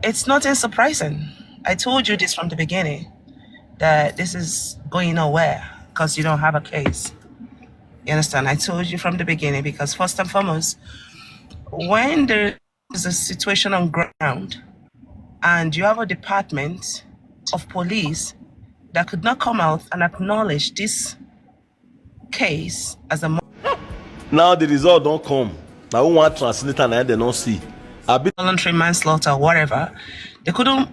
It's nothing surprising. I told you this from the beginning, that this is going nowhere because you don't have a case. You understand? I told you from the beginning because first and foremost, when there is a situation on ground and you have a department of police that could not come out and acknowledge this case as a now the result don't come. Now we want translator and they don't see. voluntary manslaughter, whatever, they couldn't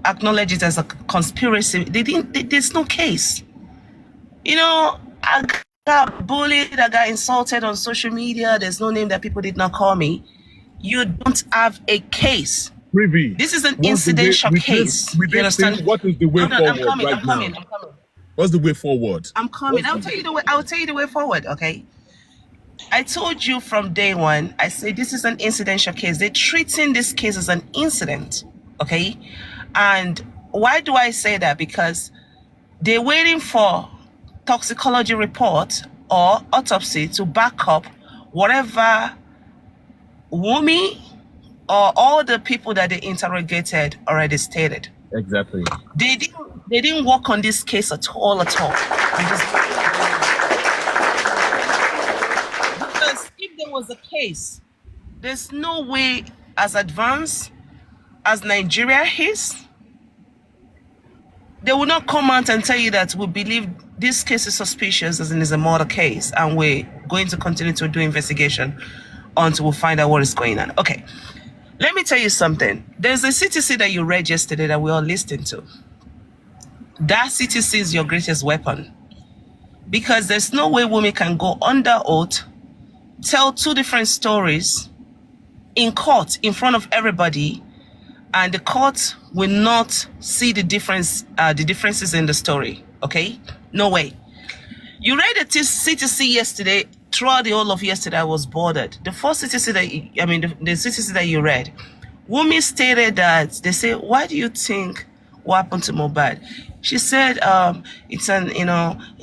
acknowledge it as a conspiracy. There's no case. You know, I got bullied, I got insulted on social media. There's no name that people did not call me. You don't have a case. Ruby, This is an incidental case. You understand? What is the way forward I'm coming. What's the way forward? I'm coming. I'll tell you the way forward, okay? I told you from day one, I say this is an incidental case. They're treating this case as an incident, okay? And why do I say that? Because they're waiting for toxicology report or autopsy to back up whatever Wumi or all the people that they interrogated already stated. Exactly. They didn't work on this case at all. Because if there was a case, there's no way as advanced as Nigeria is, they will not come out and tell you that we believe this case is suspicious as in is a murder case and we're going to continue to do investigation until we find out what is going on. Okay, let me tell you something. There's a CTC that you read yesterday that we all listened to. That CTC is your greatest weapon because there's no way women can go under oath, tell two different stories in court in front of everybody, and the court will not see the differences in the story. Okay, no way. You read the CTC yesterday. Throughout the whole of yesterday, I was bothered. The first CTC the CTC that you read, Wumi stated that they say, "Why do you think what happened to Mohbad?" She said, "It's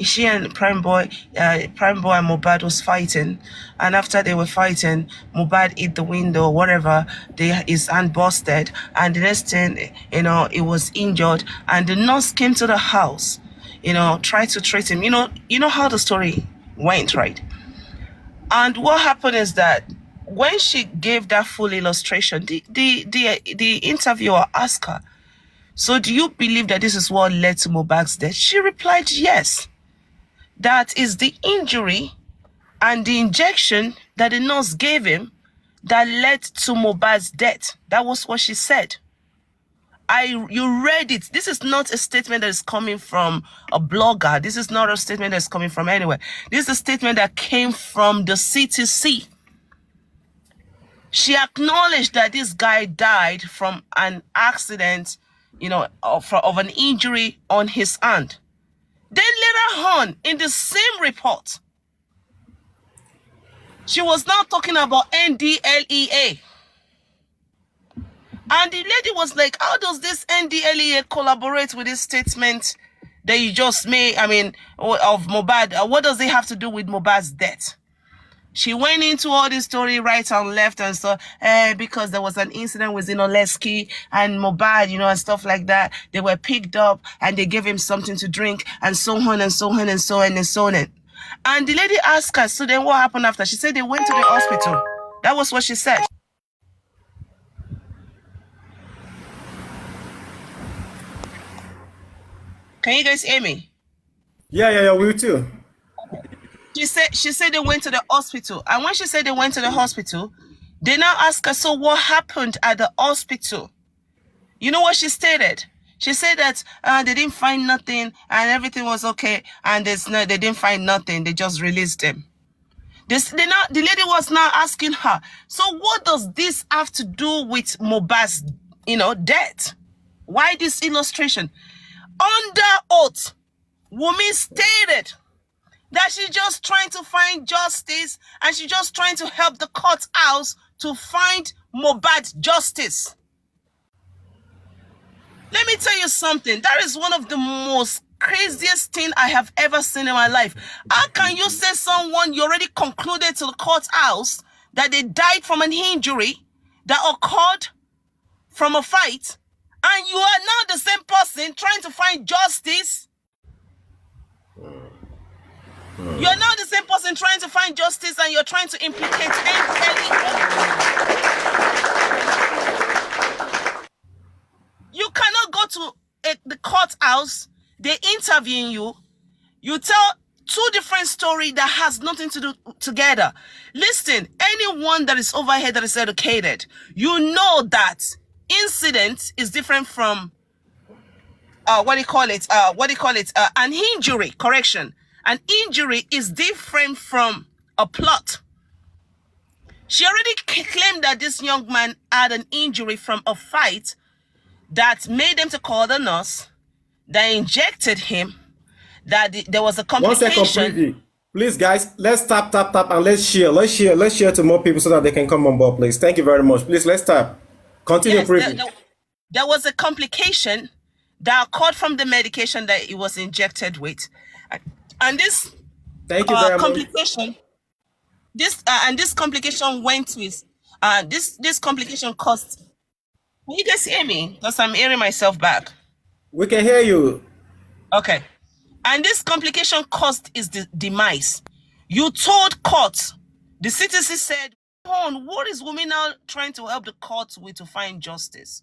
she and Prime Boy and Mohbad was fighting, and after they were fighting, Mohbad hit the window, whatever. His hand busted, and the next thing, he was injured, and the nurse came to the house, tried to treat him. You know how the story went, right?" And what happened is that when she gave that full illustration, the interviewer asked her, "So do you believe that this is what led to Mohbad's death?" She replied, "Yes. That is the injury and the injection that the nurse gave him that led to Mohbad's death." That was what she said. You read it. This is not a statement that is coming from a blogger. This is not a statement that's coming from anywhere. This is a statement that came from the CTC. She acknowledged that this guy died from an accident, of an injury on his hand. Then later on, in the same report, she was now talking about NDLEA. And the lady was like, "How does this NDLEA collaborate with this statement that you just made, of Mohbad? What does it have to do with Mohbad's death?" She went into all this story right and left and so, because there was an incident with Zinoleski and Mohbad, and stuff like that. They were picked up and they gave him something to drink and so on and so on and so on and so on. And the lady asked her, "So then what happened after?" She said they went to the hospital. That was what she said. Can you guys hear me? Yeah, we too. She said they went to the hospital. And when she said they went to the hospital, they now ask her, "So what happened at the hospital?" You know what she stated? She said that they didn't find nothing and everything was okay. And they didn't find nothing. They just released him. The lady was now asking her, "So what does this have to do with Mohbad's, death? Why this illustration?" Under oath, Wumi stated that she's just trying to find justice and she's just trying to help the court house to find Mohbad justice. Let me tell you something. That is one of the most craziest thing I have ever seen in my life. How can you say someone you already concluded to the court house that they died from an injury that occurred from a fight, and you are now the same person trying to find justice. You're now the same person trying to find justice, and you're trying to implicate You cannot go to the courthouse, they interviewing you, you tell two different stories that has nothing to do together. Listen, anyone that is over here that is educated, you know that incident is different from an injury. Correction, an injury is different from a plot. She already claimed that this young man had an injury from a fight that made them to call the nurse, that injected him, that there was a 1 second, complication. preview. Please, guys, let's tap, and let's share. Let's share to more people so that they can come on board, please. Thank you very much. Please, let's tap. Continue, Yes, preview. there was a complication that occurred from the medication that he was injected with. And this Thank you very much. complication, this complication went with, this complication caused, can you guys hear me? Because I'm hearing myself back. We can hear you. Okay. And this complication caused his demise. You told court, the CTC said, what is women now trying to help the court with to find justice?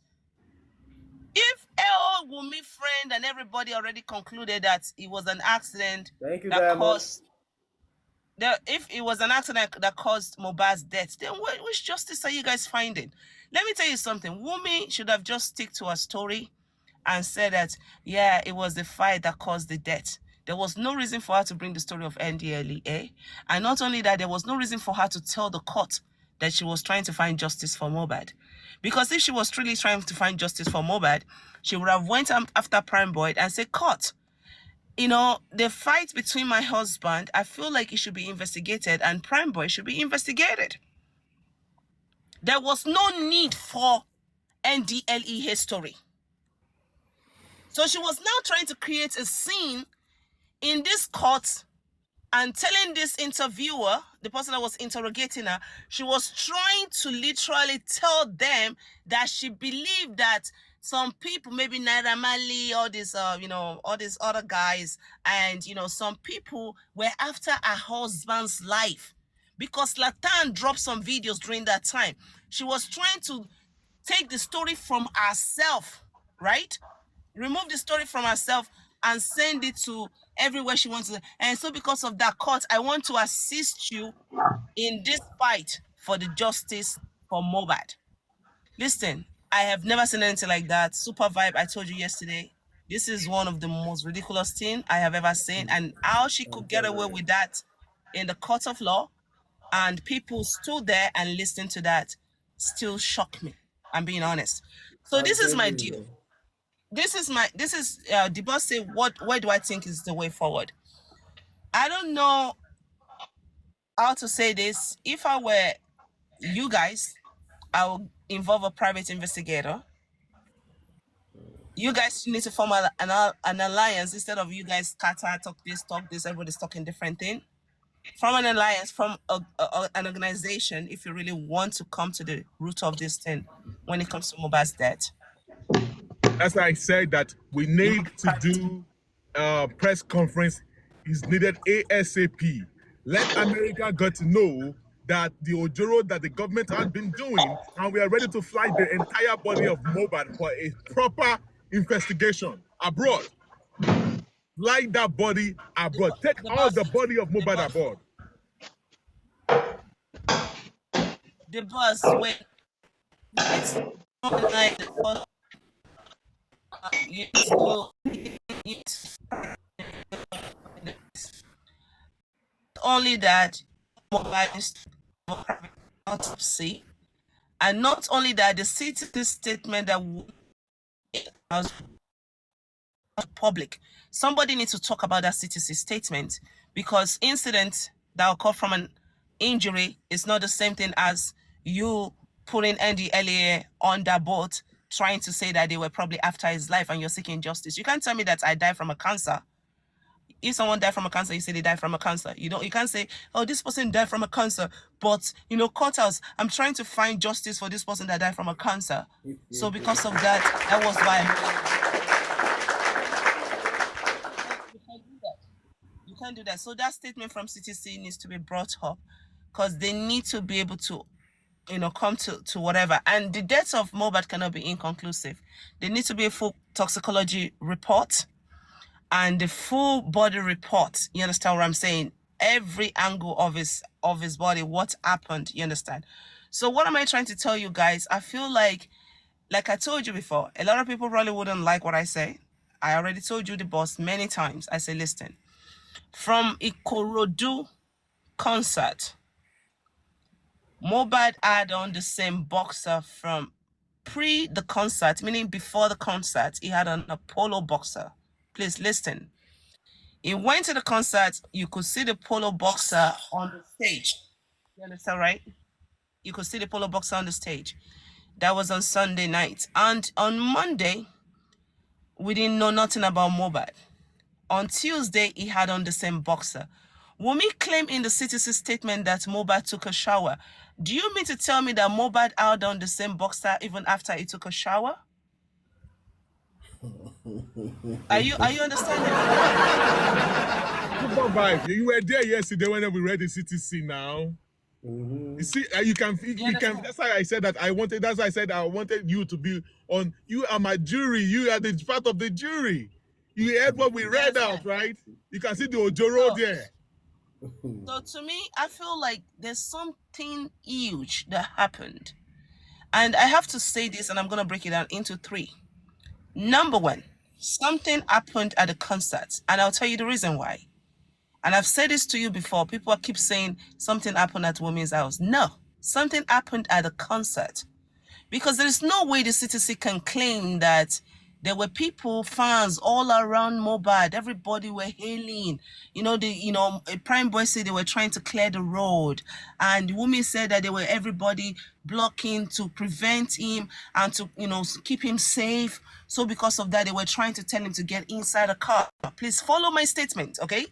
If our Wumi friend and everybody already concluded that it was an accident that caused, if it was an accident that caused Mohbad's death, then which justice are you guys finding? Let me tell you something. Wumi should have just stick to her story and said that, yeah, it was the fight that caused the death. There was no reason for her to bring the story of NDLEA. And not only that, there was no reason for her to tell the court that she was trying to find justice for Mohbad. Because if she was truly trying to find justice for Mohbad, she would have went after Prime Boy and said, court, you know, the fight between my husband, I feel like it should be investigated, and Prime Boy should be investigated. There was no need for NDLEA history. So she was now trying to create a scene in this court and telling this interviewer, the person that was interrogating her, she was trying to literally tell them that she believed that some people, maybe Naira Marley, all these, all these other guys, and, some people were after her husband's life. Because Latan dropped some videos during that time. She was trying to take the story from herself, right? Remove the story from herself and send it to everywhere she wants to. And so because of that, court, I want to assist you in this fight for the justice for Mohbad. Listen, I have never seen anything like that. Super vibe, I told you yesterday. This is one of the most ridiculous things I have ever seen. And how she could get away with that in the court of law, and people stood there and listened to that, still shock me. I'm being honest. So this is my deal. The boss say, where do I think is the way forward? I don't know how to say this. If I were you guys, I would involve a private investigator. You guys need to form an alliance instead of you guys scatter, talk this, everybody's talking different thing. From an alliance, from an organization, if you really want to come to the root of this thing when it comes to Mohbad's death. As I said, that we need to do a press conference is needed ASAP. Let America get to know that the Ojoro that the government has been doing, and we are ready to fly the entire body of Mohbad for a proper investigation abroad. Fly that body abroad. Take all the body of Mohbad abroad. The boss, wait. It's only that Mohbad is autopsy, and not only that, the city statement that was public. Somebody needs to talk about that CTC statement, because incident that occurred from an injury is not the same thing as you putting NDLEA on that boat trying to say that they were probably after his life and you're seeking justice. You can't tell me that I died from a cancer. if someone died from a cancer, you say they died from a cancer. You can't say, oh, this person died from a cancer, but courthouse, I'm trying to find justice for this person that died from a cancer. So because of that, that was why you can't do that. You can't do that. So that statement from CTC needs to be brought up because they need to be able to come to whatever. And the death of Mohbad cannot be inconclusive. There needs to be a full toxicology report and the full body report. You understand what I'm saying? Every angle of his body, what happened, you understand? So what am I trying to tell you guys? I feel like I told you before, a lot of people probably wouldn't like what I say. I already told you the boss many times. I say, listen, from Ikorodu concert, Mohbad had on the same boxer from pre the concert, meaning before the concert, he had on a polo boxer. Please listen. He went to the concert, you could see the polo boxer on the stage. You understand, right? You could see the polo boxer on the stage. That was on Sunday night. And on Monday, we didn't know nothing about Mohbad. On Tuesday, he had on the same boxer. Wunmi claimed in the CTC statement that Mohbad took a shower. Do you mean to tell me that Mohbad had on the same boxer even after he took a shower? Are you understanding? Super vibe. You were there yesterday when we read the CTC now. You see, you can. That's why I said that I wanted. That's why I said I wanted you to be on. You are my jury. You are the part of the jury. You heard what we read out, right? You can see the Ojoro there. So to me, I feel like there's something huge that happened. And I have to say this, and I'm going to break it down into 3. Number 1, something happened at the concert, and I'll tell you the reason why. And I've said this to you before. People keep saying something happened at Wunmi's house. No, something happened at the concert. Because there is no way the CTC can claim that there were people, fans all around Mohbad. Everybody were hailing. Prime Boy said they were trying to clear the road. And Wunmi said that they were everybody blocking to prevent him and to, keep him safe. So because of that, they were trying to tell him to get inside a car. Please follow my statement, okay?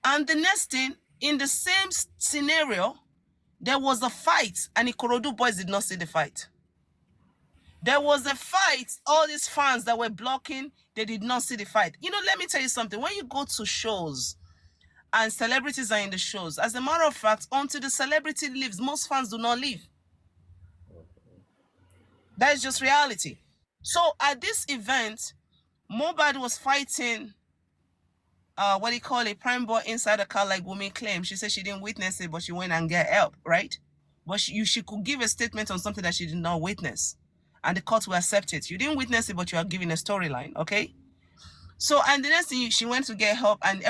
And the next thing, in the same scenario, there was a fight and Ikorodu boys did not see the fight. There was a fight. All these fans that were blocking, they did not see the fight. Let me tell you something. When you go to shows and celebrities are in the shows, as a matter of fact, until the celebrity leaves, most fans do not leave. That is just reality. So at this event, Mohbad was fighting, Prime Boy inside the car like Wunmi claimed. She said she didn't witness it, but she went and get help, right? But she could give a statement on something that she did not witness. And the court will accept it. You didn't witness it, but you are giving a storyline, okay? So, and the next thing, she went to get help, and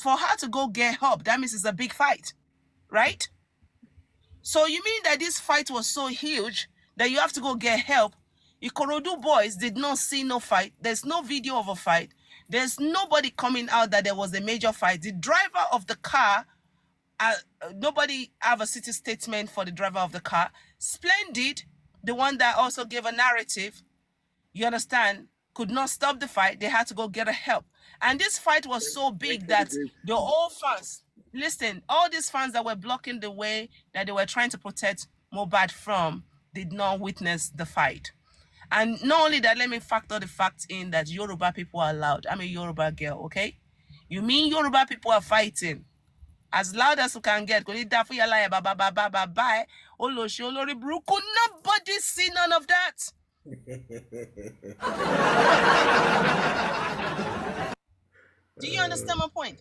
for her to go get help, that means it's a big fight, right? So you mean that this fight was so huge that you have to go get help? Ikorodu boys did not see no fight. There's no video of a fight. There's nobody coming out that there was a major fight. The driver of the car, nobody have a city statement for the driver of the car. Splendid, the one that also gave a narrative, you understand, could not stop the fight. They had to go get a help. And this fight was so big that the whole fans, listen, all these fans that were blocking the way that they were trying to protect Mohbad from did not witness the fight. And not only that, let me factor the fact in that Yoruba people are loud. I'm a Yoruba girl, okay? You mean Yoruba people are fighting? As loud as you can get. Nobody see none of that. Do you understand my point?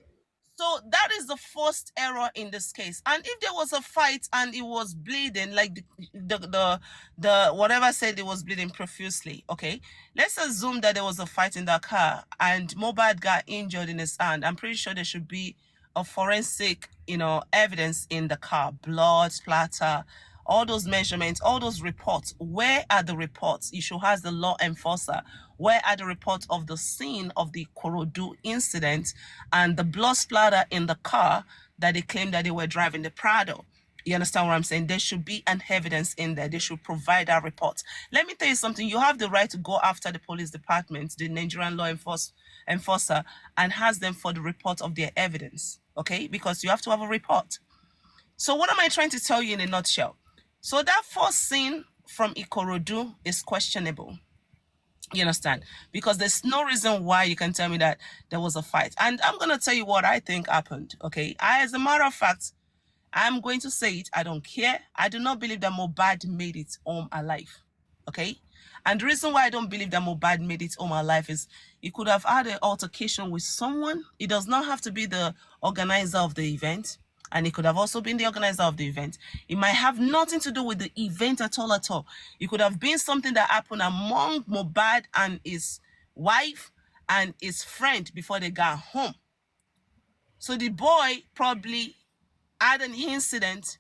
So that is the first error in this case. And if there was a fight and it was bleeding, like the whatever said it was bleeding profusely, okay? Let's assume that there was a fight in that car and Mohbad got injured in his hand. I'm pretty sure there should be a forensic, evidence in the car, blood, splatter, all those measurements, all those reports. Where are the reports? You should ask the law enforcer. Where are the reports of the scene of the Korodu incident and the blood splatter in the car that they claimed that they were driving the Prado? You understand what I'm saying? There should be an evidence in there. They should provide a report. Let me tell you something. You have the right to go after the police department, the Nigerian law enforcer, and ask them for the report of their evidence. Okay? Because you have to have a report. So what am I trying to tell you in a nutshell? So that first scene from Ikorodu is questionable. You understand? Because there's no reason why you can tell me that there was a fight. And I'm going to tell you what I think happened. Okay? As a matter of fact, I'm going to say it. I don't care. I do not believe that Mohbad made it home alive. Okay? And the reason why I don't believe that Mohbad made it home alive is he could have had an altercation with someone. It does not have to be the organizer of the event. And it could have also been the organizer of the event. It might have nothing to do with the event at all at all. It could have been something that happened among Mohbad and his wife and his friend before they got home. So the boy probably had an incident,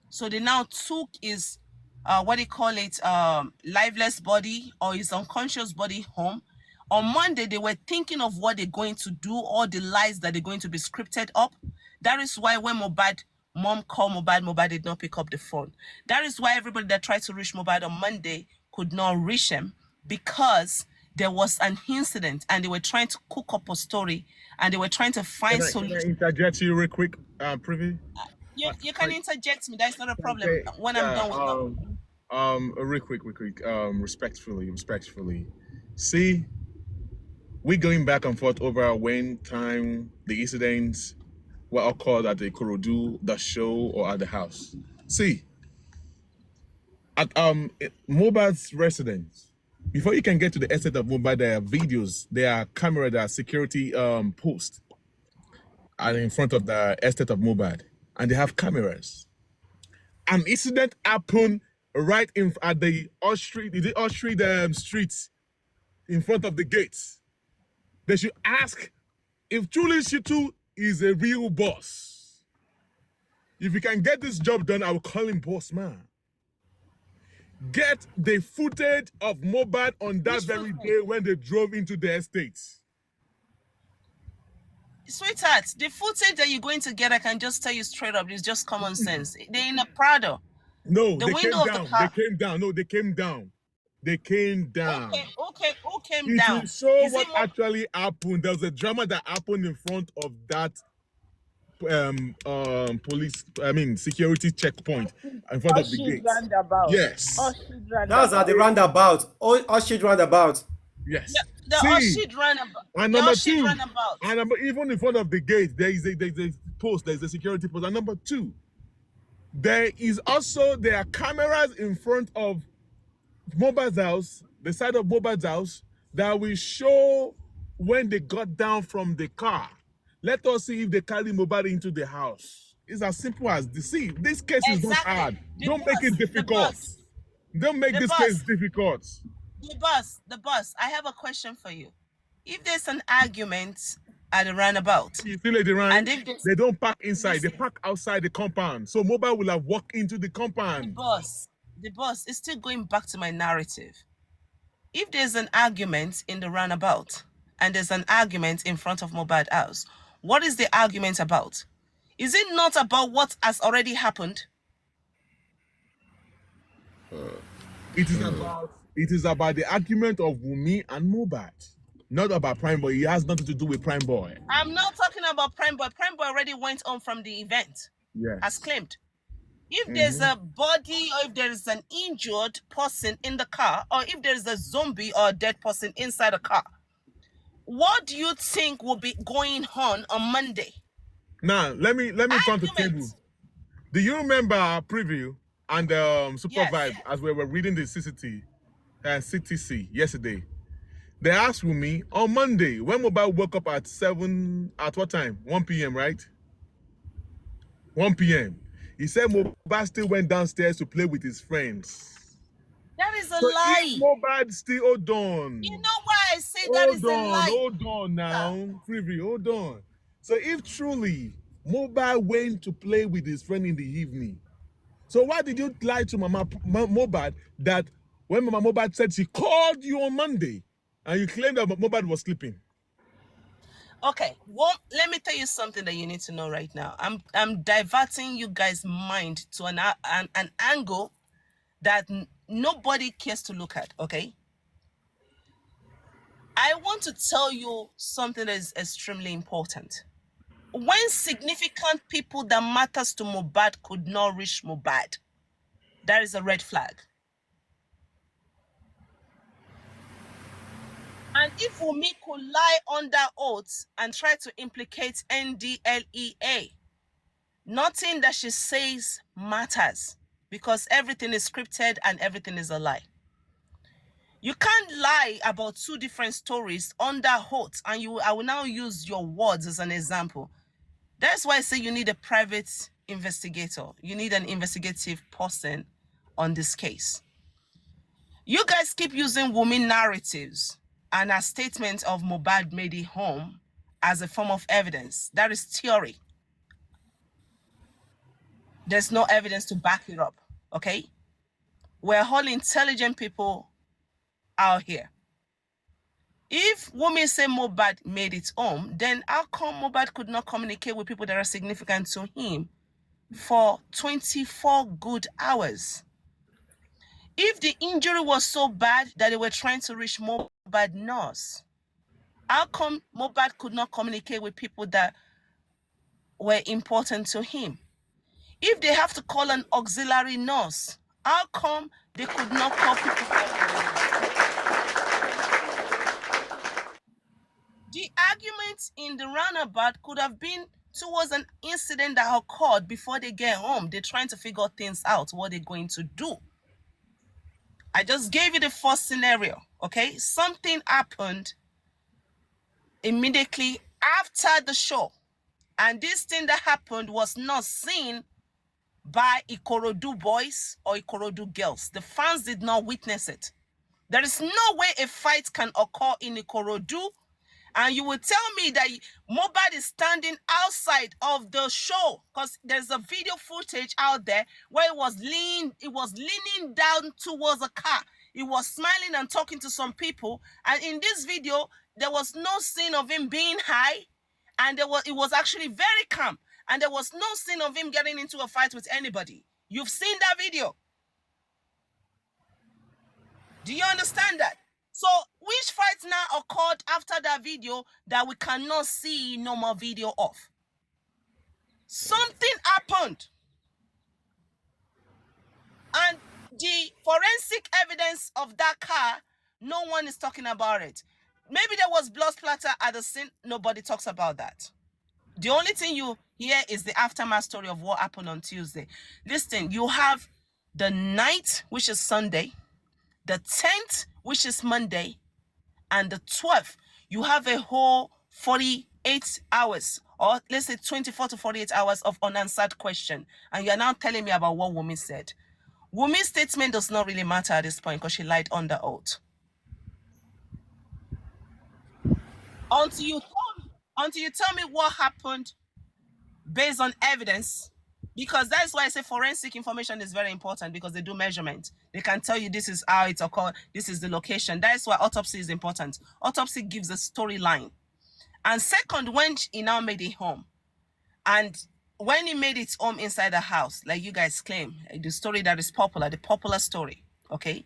so they now took his what do you call it, lifeless body or his unconscious body home. On Monday they were thinking of what they're going to do, all the lies that they're going to be scripted up. That is why when mom called Mohbad did not pick up the phone. That is why everybody that tried to reach Mohbad on Monday could not reach him, because there was an incident and they were trying to cook up a story and they were trying to find solutions. Can I interject you real quick, Privy? You can interject me. That's not a problem. When I'm done with real quick, respectfully. See, we're going back and forth over when time the incidents were occurred at the Ikorodu, the show, or at the house. See, at Mohbad's residence, before you can get to the estate of Mohbad, there are videos, there are camera, there are security posts in front of the estate of Mohbad, and they have cameras. An incident happened right at the Street streets in front of the gates. They should ask if truly Shitu is a real boss. If you can get this job done, I will call him boss man. Get the footage of Mohbad on that very day when they drove into the estates. Sweetheart, the footage that you're going to get, I can just tell you straight up, is just common sense. They're in a Prado. No, The they window came of the down. car. They came down. No, they came down. They came down. Okay, who came It down? will show Is what it actually happened. There was a drama that happened in front of that security checkpoint in front of the gate. roundabout? Yes. Oshid That's at the roundabout. Oshid roundabout. Yes. The See, Oshid roundabout. and The number Oshid two, roundabout. and even in front of the gate, there is a post, there is a security post. And number two, there are cameras in front of Mohbad's house, the side of Mohbad's house, that will show when they got down from the car. Let us see if they carry Mohbad into the house. It's as simple as this. See, this case is not hard. Don't make it difficult. Don't make this case difficult. The boss. I have a question for you. If there's an argument at the roundabout, You feel like and if they don't park inside, they park outside the compound. So Mohbad will have walked into the compound. the boss is still going back to my narrative. If there's an argument in the roundabout and there's an argument in front of Mohbad house, what is the argument about? Is it not about what has already happened? It is about the argument of Wunmi and Mohbad, not about Prime Boy. It has nothing to do with Prime Boy. I'm not talking about Prime Boy. Prime Boy already went on from the event, Yes. as claimed. If there's a body or if there is an injured person in the car, or if there's a zombie or a dead person inside the car, what do you think will be going on Monday? Now let me come to table. Do you remember our preview and Super Yes. Vibe as we were reading the CTC yesterday? They asked me on Monday when Mohbad woke up at what time? 1 p.m. right? 1 p.m. He said Mohbad still went downstairs to play with his friends. That is a So lie. if Mohbad still hold on. You know why I say that is a lie? Hold on now. Preview, hold on. So if truly Mohbad went to play with his friend in the evening, so why did you lie to Mama Mohbad that when Mama Mohbad said she called you on Monday and you claimed that Mohbad was sleeping? Okay, well, let me tell you something that you need to know right now. I'm diverting you guys' mind to an angle that nobody cares to look at, okay? I want to tell you something that is extremely important. When significant people that matters to Mohbad could not reach Mohbad, that is a red flag. And if Wunmi could lie under oath and try to implicate NDLEA, nothing that she says matters because everything is scripted and everything is a lie. You can't lie about two different stories under oath, and I will now use your words as an example. That's why I say you need a private investigator. You need an investigative person on this case. You guys keep using women narratives and a statement of Mohbad made it home as a form of evidence. That is theory. There's no evidence to back it up, okay? We're all intelligent people out here. If women say Mohbad made it home, then how come Mohbad could not communicate with people that are significant to him for 24 good hours? If the injury was so bad that they were trying to reach Mohbad nurse, how come Mohbad could not communicate with people that were important to him? If they have to call an auxiliary nurse, how come they could not call people? The argument in the roundabout could have been towards an incident that occurred before they get home. They're trying to figure things out, what they're going to do. I just gave you the first scenario, okay? Something happened immediately after the show. And this thing that happened was not seen by Ikorodu boys or Ikorodu girls. The fans did not witness it. There is no way a fight can occur in Ikorodu, and you will tell me that Mohbad is standing outside of the show because there's a video footage out there where it was leaning down towards a car. He was smiling and talking to some people, and in this video there was no scene of him being high, and it was actually very calm, and there was no scene of him getting into a fight with anybody. You've seen that video. Do you understand that? So which fight now occurred after that video that we cannot see no more video of? Something happened. And the forensic evidence of that car, no one is talking about it. Maybe there was blood splatter at the scene. Nobody talks about that. The only thing you hear is the aftermath story of what happened on Tuesday. Listen, you have the 9th, which is Sunday, the 10th, which is Monday, and the 12th. You have a whole 48 hours, or let's say 24 to 48 hours of unanswered question. And you're now telling me about what Wunmi said. Wunmi's statement does not really matter at this point because she lied under oath. Until you tell me what happened based on evidence, because that's why I say forensic information is very important, because they do measurement. They can tell you this is how it occurred, this is the location. That's why autopsy is important. Autopsy gives a storyline. And second, when he now made it home, and when he made it home inside the house, like you guys claim, the story that is popular, the popular story, okay?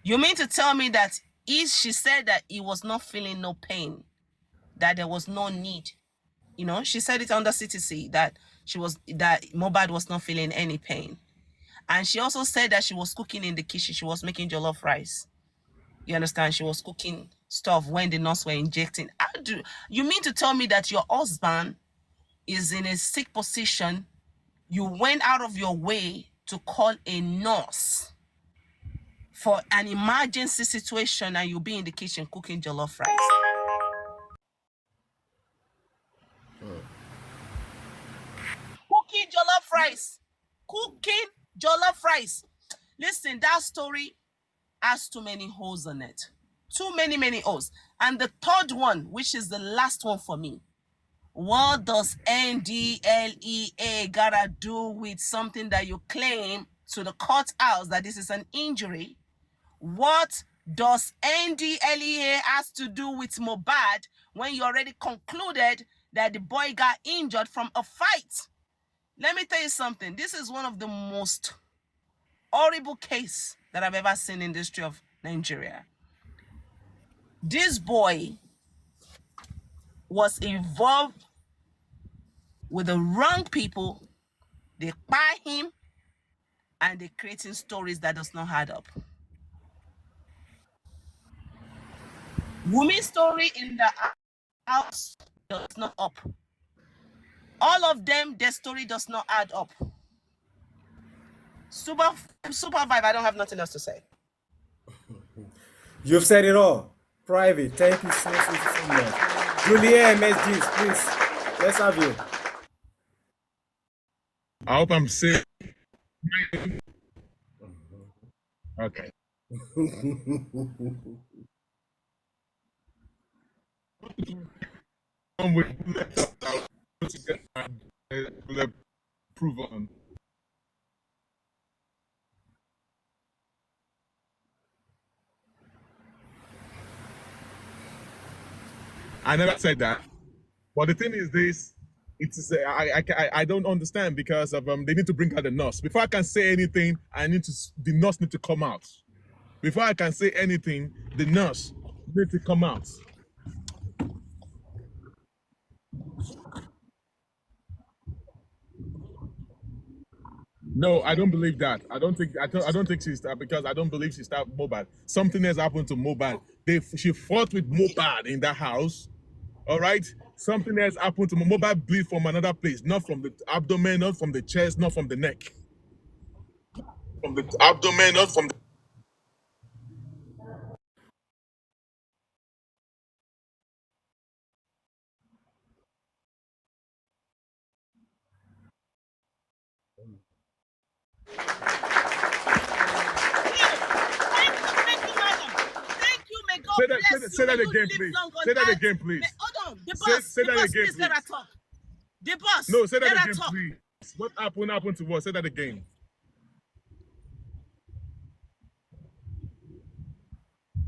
You mean to tell me that she said that he was not feeling no pain, that there was no need? You know, she said it under CTC that Mohbad was not feeling any pain. And she also said that she was cooking in the kitchen. She was making jollof rice. You understand? She was cooking stuff when the nurse were injecting. You mean to tell me that your husband is in a sick position? You went out of your way to call a nurse for an emergency situation, and you'll be in the kitchen cooking jollof rice. Cooking jollof rice. Cooking jollof rice. Listen, that story has too many holes in it. Too many holes. And the third one, which is the last one for me, what does NDLEA gotta do with something that you claim to the courthouse that this is an injury? What does NDLEA has to do with Mohbad when you already concluded that the boy got injured from a fight? Let me tell you something. This is one of the most horrible case that I've ever seen in the history of Nigeria. This boy was involved with the wrong people. They buy him and they're creating stories that does not add up. Wumi's story in the house does not up. All of them, their story does not add up. Super Vibe, I don't have nothing else to say. You've said it all. Private. Thank you so much. Julia MSG, please. Let's have you. I hope I'm safe. Okay. Prove on. I never said that. But the thing is this, it is I don't understand because of they need to bring out the nurse. Before I can say anything, the nurse need to come out. Before I can say anything, the nurse need to come out. No, I don't believe that. I don't think she's that because I don't believe she stabbed Mohbad. Something has happened to Mohbad. She fought with Mohbad in that house. All right. Something else happened to Mohbad bleed from another place, not from the abdomen, not from the chest, not from the neck. From the abdomen, not from the. Thank you, may God Say bless that, you. say that May you again, live please. long on Say that earth. again, please. Hold on, the Say- boss. say the that boss, again, please let her please. talk. The boss. No, say that let her again, talk. please. What happened to what? Say that again.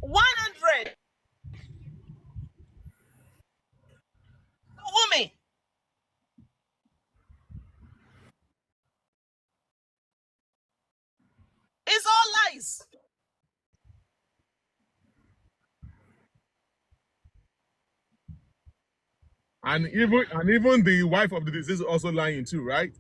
100. Woman. It's all lies. And even the wife of the deceased is also lying too, right?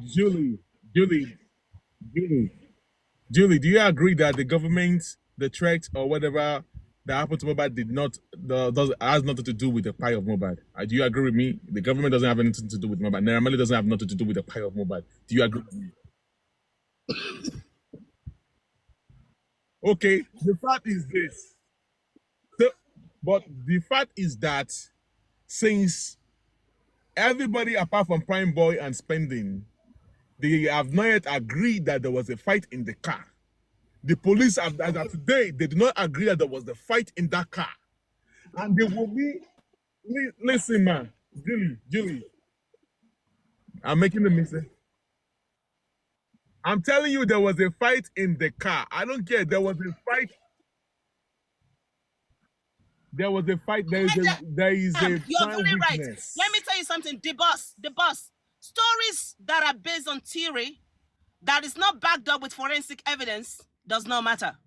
Julie, Julie, Julie, Julie, do you agree that the government, the threat or whatever that happened to Mohbad did not has nothing to do with the pie of Mohbad? Do you agree with me? The government doesn't have anything to do with Mohbad. Naira Marley doesn't have nothing to do with the pie of Mohbad. Do you agree with me? Okay, the fact is this. So, but the fact is that since everybody apart from Prime Boy and Spending, they have not yet agreed that there was a fight in the car. The police have, as of today, they do not agree that there was the fight in that car. And they will be, listen, man, Julie, I'm making a mistake. I'm telling you, there was a fight in the car. I don't care. There was a fight. There was a fight. There is a You're prime very right. witness. Let me tell you something. The boss. Stories that are based on theory that is not backed up with forensic evidence does not matter.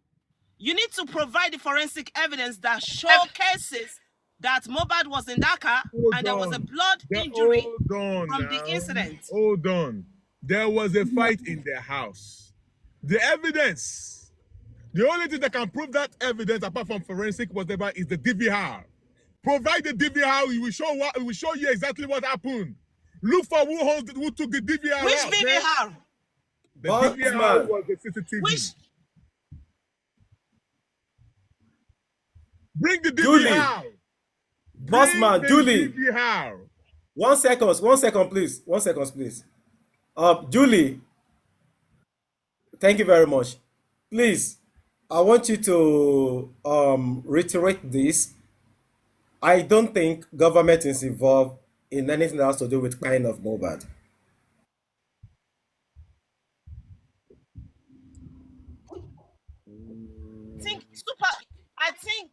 You need to provide the forensic evidence that showcases that Mohbad was in that car and there was a blood injury from the incident. Hold on. There was a fight in their house. The evidence, the only thing that can prove that evidence apart from forensic whatever is the DVR. Provide the DVR, we will show you exactly what happened. Look for who took the DVR. Which DVR? The DVR was the CCTV. Which? Bring the DVR. Bossman, Julie. DVR. 1 second, please. 1 second, please. Julie, thank you very much. Please, I want you to reiterate this. I don't think government is involved in anything that has to do with kind of Mohbad. I think.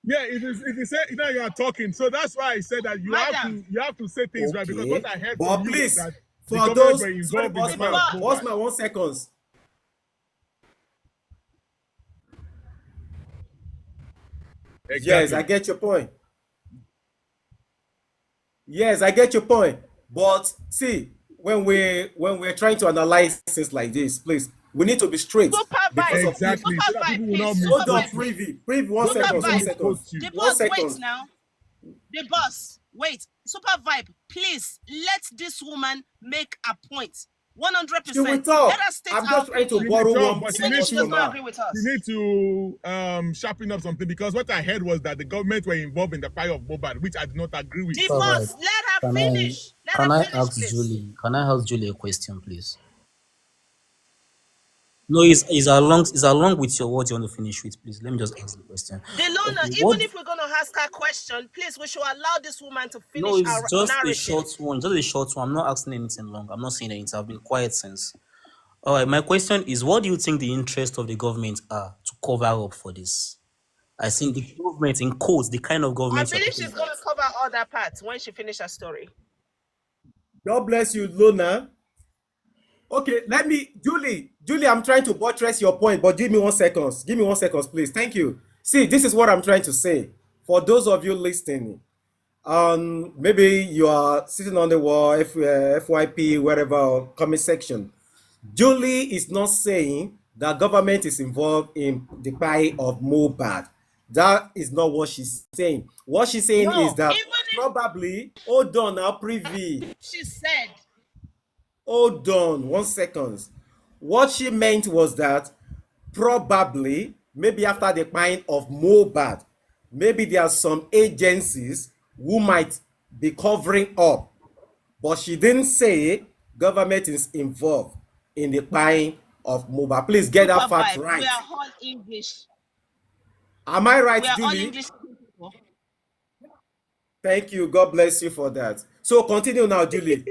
Yeah, if you say you are talking, so that's why I said that you have to say things right, because what I heard from you was that for those were involved in the fight of what's my 1 second? Exactly. Yes, I get your point. Yes, I get your point. But see, when we're trying to analyze things like this, please, we need to be straight. Exactly. Super vibe, please. Hold on, Privy. 1 second, 1 second. The boss, wait now. The boss, wait. Super vibe, please let this woman make a point. 100%. She will talk. Let us state I'm just trying to borrow one. She does not agree with us. You need to sharpen up something, because what I heard was that the government were involved in the fire of Mohbad, which I do not agree with. The boss, let her finish. Can I ask Julie a question, please? No, it's along with your what you want to finish with, please. Let me just ask the question. Delona, even if we're gonna ask her question, please, we should allow this woman to finish No, it's our just narrative. a short one. Just a short one. I'm not asking anything long. I'm not saying anything. I've been quiet since. All right, my question is, what do you think the interest of the government are to cover up for this? I think the government, in quotes, the kind of I government. believe she's gonna cover all that part when she finishes her story. God bless you, Lona. Okay, Julie, I'm trying to buttress your point, but give me 1 second. Give me 1 second, please. Thank you. See, this is what I'm trying to say. For those of you listening, maybe you are sitting on the wall, FYP, wherever, comment section. Julie is not saying that government is involved in the buy of Mohbad. That is not what she's saying. What she's saying is that probably, hold on now, Privy. She said, Hold on 1 second. What she meant was that probably, maybe after the buying of Mohbad, maybe there are some agencies who might be covering up. But she didn't say government is involved in the buying of Mohbad. Please get that fact right. We are all English. Am I right, We are Julie? all English people. Thank you. God bless you for that. So continue now, Julie.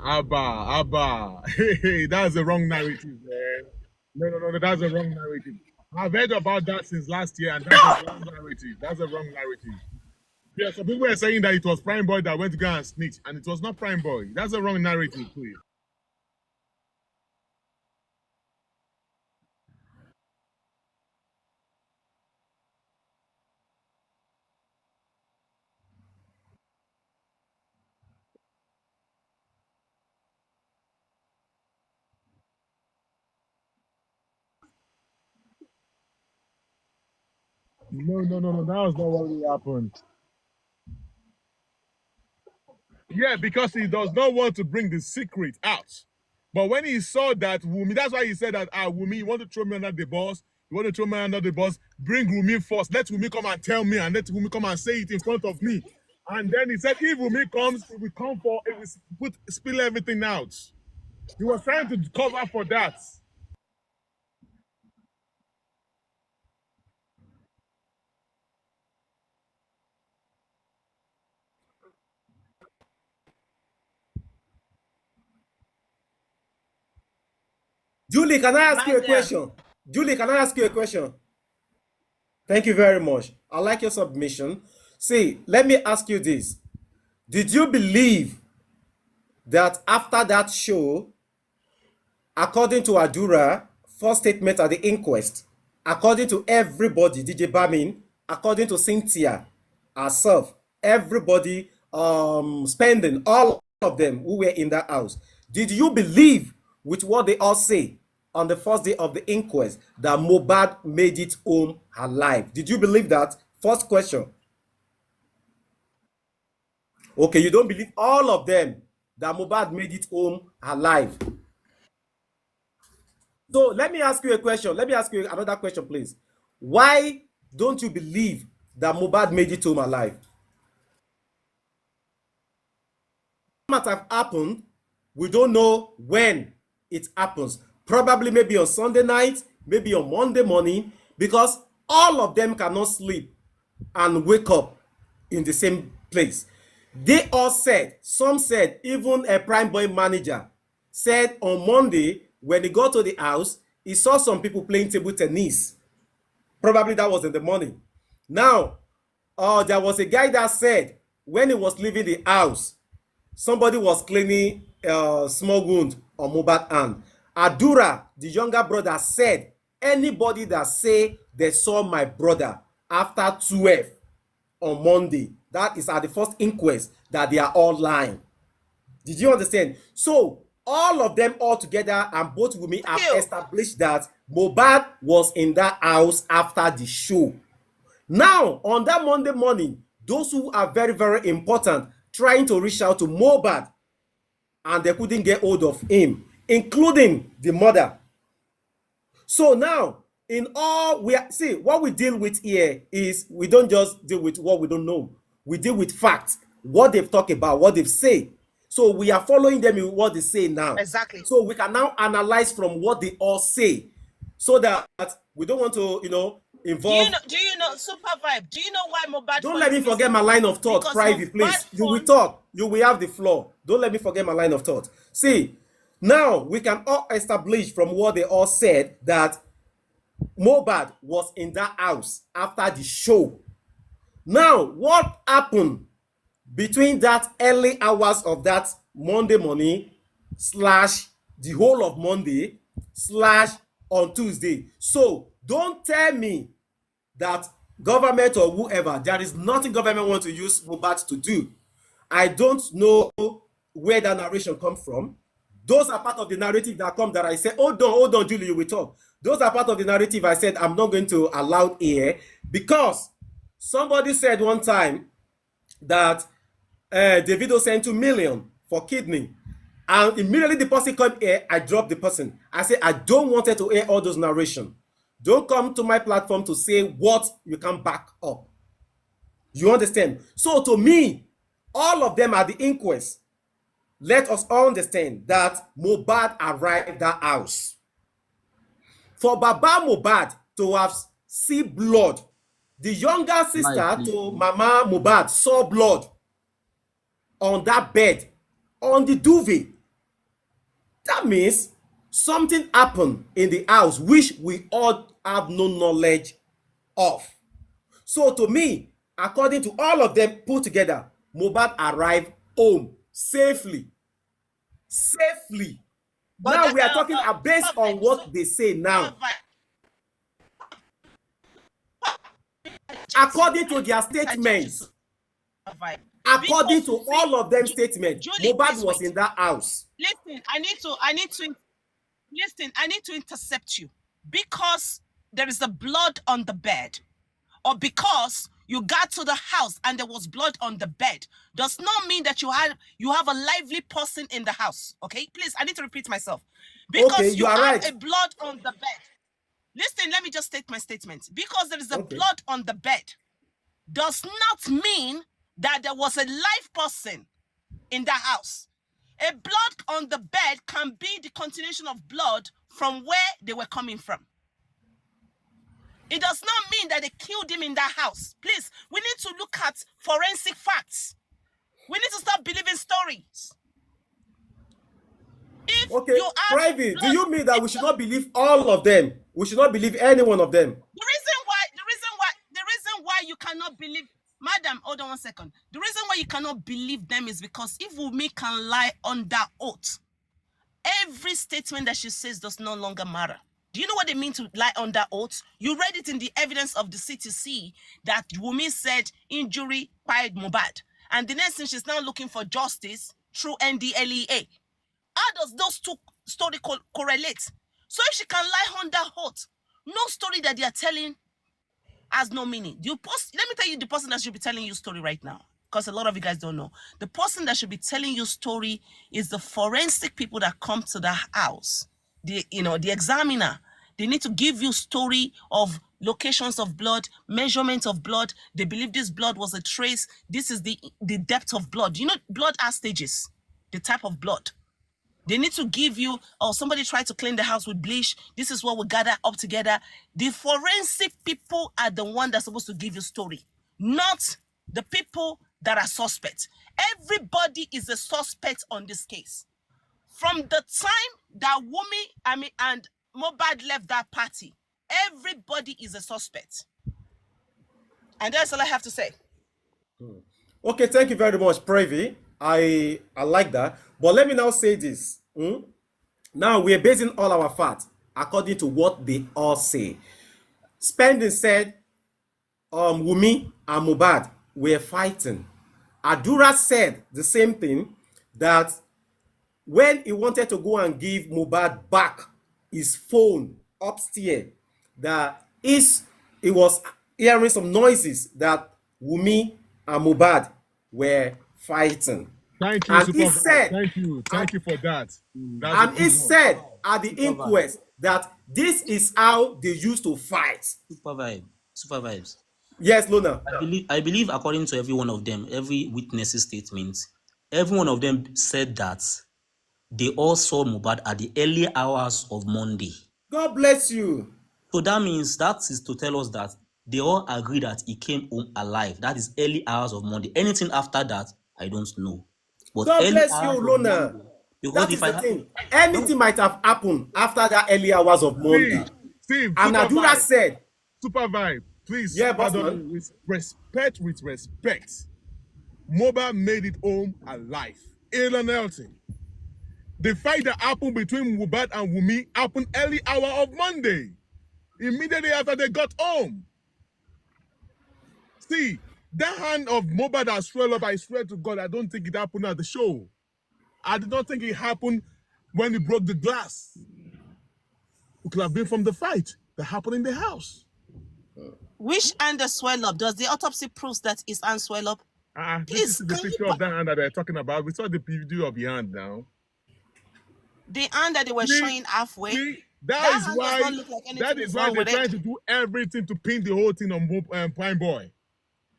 Abba. Hey, that's the wrong narrative, man. No, that's the wrong narrative. I've heard about that since last year, and that's the wrong narrative. That's the wrong narrative. Yeah, so people were saying that it was Prime Boy that went to go and snitch, and it was not Prime Boy. That's a wrong narrative, please. No, no, no, no. That was not what really happened. Yeah, because he does not want to bring the secret out. But when he saw that Wumi, that's why he said that, Wumi, you want to throw me under the bus? You want to throw me under the bus? Bring Wumi first. Let Wumi come and tell me, and let Wumi come and say it in front of me. And then he said, if Wumi comes, it will come for, it will spill everything out. He was trying to cover for that. Julie, can I ask you a Madam. question? Julie, can I ask you a question? Thank you very much. I like your submission. See, let me ask you this. Did you believe that after that show, according to Adura, first statement at the inquest, according to everybody, DJ Bamin, according to Cynthia herself, everybody spending, all of them who were in that house, did you believe with what they all say on the first day of the inquest that Mohbad made it home alive? Did you believe that? First question. Okay, you don't believe all of them that Mohbad made it home alive. So let me ask you a question. Let me ask you another question, please. Why don't you believe that Mohbad made it home alive? Might have happened. We don't know when it happens. Probably maybe on Sunday night, maybe on Monday morning, because all of them cannot sleep and wake up in the same place. They all said, some said, even a Prime Boy manager said on Monday when he got to the house, he saw some people playing table tennis. Probably that was in the morning. Now, there was a guy that said when he was leaving the house, somebody was cleaning a small wound on Mohbad hand. Adura, the younger brother, said anybody that say they saw my brother after 12 on Monday, that is at the first inquest, that they are all lying. Did you understand? So all of them all together and both women have established that Mohbad was in that house after the show. Now, on that Monday morning, those who are very, very important trying to reach out to Mohbad and they couldn't get hold of him, including the mother. So now, in all, see what we deal with here is we don't just deal with what we don't know. We deal with facts, what they've talked about, what they've said. So we are following them in what they say now. Exactly. So we can now analyze from what they all say, so that we don't want to, involve. Do you know Super Vibe? Do you know why Mohbad? Don't let me forget my line of thought, private, please. You will talk. You will have the floor. Don't let me forget my line of thought. See, now we can all establish from what they all said that Mohbad was in that house after the show. Now, what happened between that early hours of that Monday morning slash the whole of Monday slash on Tuesday? So don't tell me that government or whoever, there is nothing government want to use Mohbad to do. I don't know where that narration comes from. Those are part of the narrative that come that I said, hold on, Julie, you will talk. Those are part of the narrative I said I'm not going to allow here, because somebody said one time that Davido sent 2 million for kidney, and immediately the person come here, I dropped the person. I said I don't want to hear all those narration. Don't come to my platform to say what you can back up. You understand? So to me, all of them at the inquest, let us all understand that Mohbad arrived at that house. For Baba Mohbad to have see blood, the younger sister to Mama Mohbad saw blood on that bed, on the duvet. That means something happened in the house which we all have no knowledge of. So to me, according to all of them put together, Mohbad arrived home safely. But now we are talking based on what they say now. According to their statements, according to all of them statements, Mohbad was in that house. Listen, I need to intercept you because there is a blood on the bed, or because you got to the house and there was blood on the bed, does not mean that you have a lively person in the house. Okay, please, I need to repeat myself. Because okay, you are have right. a blood on the bed. Listen, let me just state my statement. Because there is a blood on the bed, does not mean that there was a live person in the house. A blood on the bed can be the continuation of blood from where they were coming from. It does not mean that they killed him in that house. Please, we need to look at forensic facts. We need to stop believing stories. If okay, Private, do you mean that we should not believe all of them? We should not believe any one of them? The reason why you cannot believe, madam, hold on one second. The reason why you cannot believe them is because if Wunmi can lie under oath, every statement that she says does no longer matter. Do you know what they mean to lie under oath? You read it in the evidence of the CTC that Wunmi said injury by Mohbad. And the next thing, she's now looking for justice through NDLEA. How does those two stories correlate? So if she can lie under oath, no story that they are telling has no meaning. Let me tell you the person that should be telling you story right now, because a lot of you guys don't know. The person that should be telling you story is the forensic people that come to the house. The examiner. They need to give you story of locations of blood, measurement of blood. They believe this blood was a trace. This is the depth of blood. You know, blood has stages, the type of blood. They need to give you, somebody tried to clean the house with bleach. This is what we gather up together. The forensic people are the one that's supposed to give you story, not the people that are suspects. Everybody is a suspect on this case. From the time that Wunmi, and Mohbad left that party, everybody is a suspect. And that's all I have to say. Okay, thank you very much, Privy. I like that. But let me now say this. Now we are basing all our facts according to what they all say. Spending said Wunmi and Mohbad were fighting. Adura said the same thing, that when he wanted to go and give Mohbad back his phone upstairs, that he was hearing some noises that Wunmi and Mohbad were fighting. Thank you, And Super he said, thank you for that. and he said at the inquest that this is how they used to fight. Super vibes. Yes, Lona. I believe according to every one of them, every witness's statement, every one of them said that they all saw Mohbad at the early hours of Monday. God bless you. So that means that is to tell us that they all agree that he came home alive. That is early hours of Monday. Anything after that, I don't know. But God bless you, Lona. That is the thing. Anything might have happened after that early hours of Monday. Steve, and Adura said, Super Vibe, please, yeah, pardon, with respect. Mohbad made it home alive. Alien Nelson. The fight that happened between Mohbad and Wunmi happened early hour of Monday, immediately after they got home. See, that hand of Mohbad that swelled up, I swear to God, I don't think it happened at the show. I did not think it happened when he broke the glass. It could have been from the fight that happened in the house. Which hand that swell up? Does the autopsy prove that his hand swell up? This is the picture of that hand that they're talking about. We saw the video of the hand now. The hand that they were showing halfway. That is why they're trying to do everything to pin the whole thing on Prime Boy.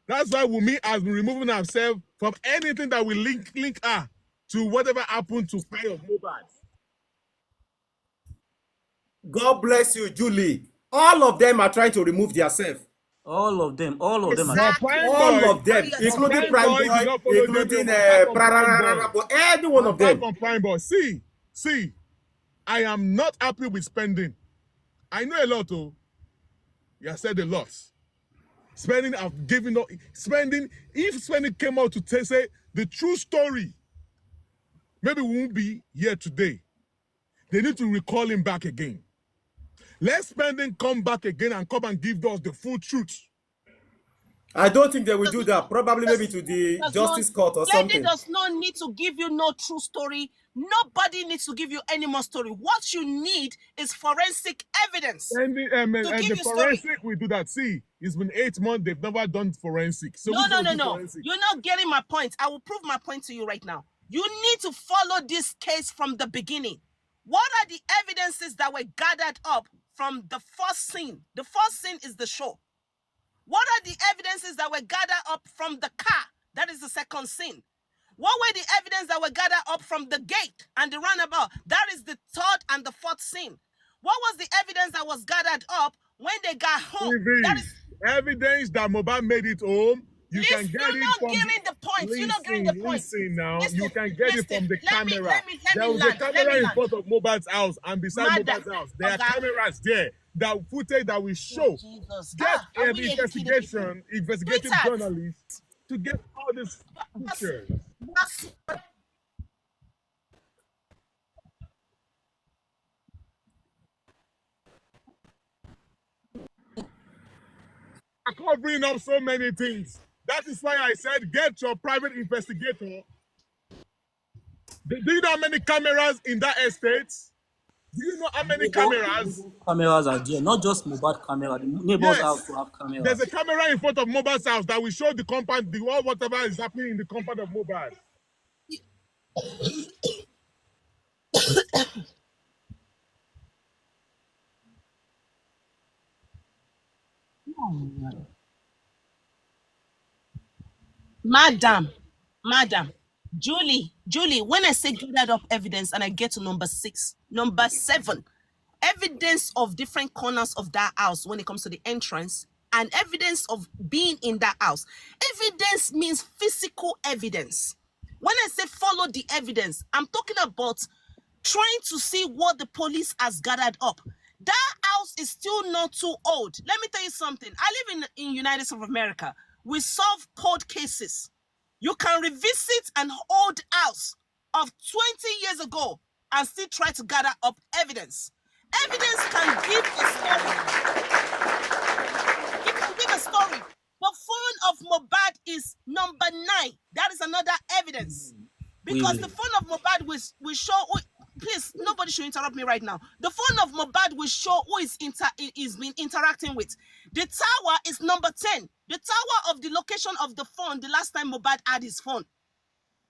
That's why Wunmi has been removing herself from anything that will link her to whatever happened to Prime of Mohbad. God bless you, Julie. All of them are trying to remove themselves. All of them. All of them, including Prime Boy, including any one of them. From Prime Boy. See, I am not happy with spending. I know a lot, oh. You have said a lot. Spending have given up. Spending, if Spending came out to say the true story, maybe we won't be here today. They need to recall him back again. Let Spending come back again and come and give us the full truth. I don't think they will do that. Probably maybe to the justice court or something. Does not need to give you no true story. Nobody needs to give you any more story. What you need is forensic evidence. And the forensic will do that. See, it's been 8 months. They've never done forensic. So no. You're not getting my point. I will prove my point to you right now. You need to follow this case from the beginning. What are the evidences that were gathered up from the first scene? The first scene is the show. What are the evidences that were gathered up from the car? That is the second scene. What were the evidence that were gathered up from the gate and the roundabout? That is the third and the fourth scene. What was the evidence that was gathered up when they got home? That is evidence that Mohbad made it home. You can get it from... You're not getting the point. You're not getting the point. Listen now. You can get it from the camera. There was a camera in front of Mohbad's house and beside Mohbad's house. There are cameras there. That footage that will show. Get an investigative journalist to get all these pictures. Covering up so many things. That is why I said get your private investigator. Do you know how many cameras in that estate? Do you know how many cameras? Cameras are there, not just Mohbad camera. The neighbors have to have cameras. There's a camera in front of Mohbad's house that will show the compound, whatever is happening in the compound of Mohbad. Madam, Julie, when I say gathered up evidence and I get to number 7, evidence of different corners of that house when it comes to the entrance and evidence of being in that house. Evidence means physical evidence. When I say follow the evidence, I'm talking about trying to see what the police has gathered up. That house is still not too old. Let me tell you something. I live in United States of America. We solve cold cases. You can revisit an old house of 20 years ago and still try to gather up evidence. Evidence can give a story. It can give a story. The phone of Mohbad is number 9. That is another evidence. Because the phone of Mohbad will show... Please, nobody should interrupt me right now. The phone of Mohbad will show who is been interacting with. The tower is number 10. The tower of the location of the phone the last time Mohbad had his phone.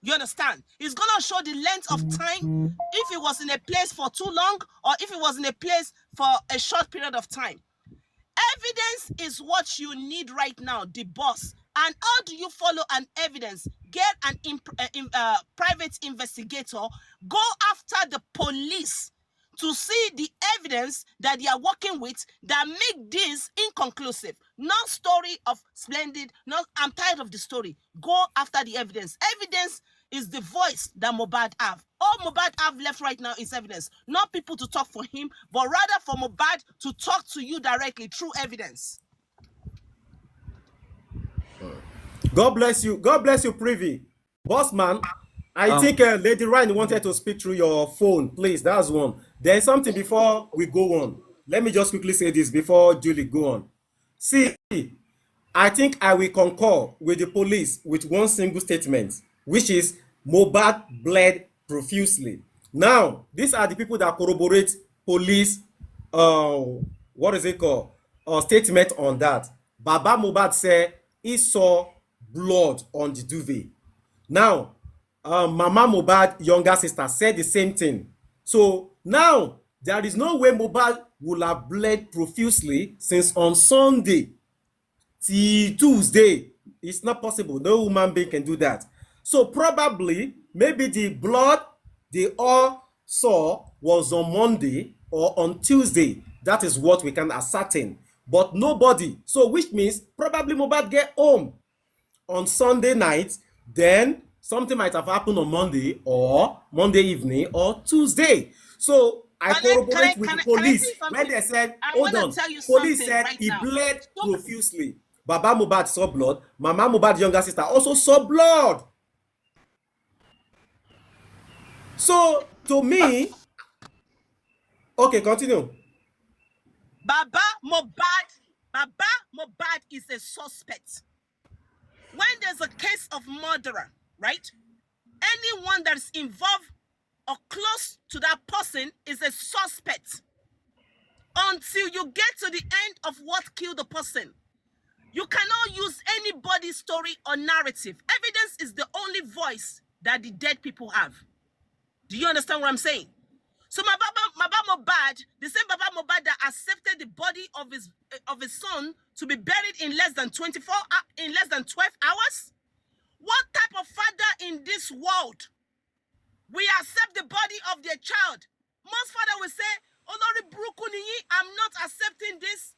You understand? It's going to show the length of time, if it was in a place for too long or if it was in a place for a short period of time. Evidence is what you need right now, the boss. And how do you follow an evidence? Get an private investigator, go after the police to see the evidence that they are working with that make this inconclusive. No story of Splendid. No, I'm tired of the story. Go after the evidence. Evidence is the voice that Mohbad have. All Mohbad have left right now is evidence. Not people to talk for him, but rather for Mohbad to talk to you directly through evidence. God bless you. God bless you, Privy. Boss man, I think Lady Ryan wanted to speak through your phone. Please, that's one. There's something before we go on. Let me just quickly say this before Julie go on. See, I think I will concur with the police with one single statement, which is Mohbad bled profusely. Now, these are the people that corroborate police, statement on that. Baba Mohbad said he saw blood on the duvet. Now, Mama Mohbad, younger sister, said the same thing. So now, there is no way Mohbad will have bled profusely since on Sunday till Tuesday. It's not possible. No human being can do that. So probably, maybe the blood they all saw was on Monday or on Tuesday. That is what we can ascertain. But nobody. So which means probably Mohbad get home on Sunday night, then something might have happened on Monday or Monday evening or Tuesday. So I corroborate with the police when they said, hold on, police said he bled profusely. Baba Mohbad saw blood. Mama Mohbad's younger sister also saw blood. So to me, okay, continue. Baba Mohbad is a suspect. When there's a case of murderer, right? Anyone that is involved or close to that person is a suspect until you get to the end of what killed the person. You cannot use anybody's story or narrative. Evidence is the only voice that the dead people have. Do you understand what I'm saying? So my Baba Mohbad, the same Baba Mohbad that accepted the body of his son to be buried in less than 12 hours. What type of father in this world will accept the body of their child? Most father will say, Olori Buruku niyi, I'm not accepting this.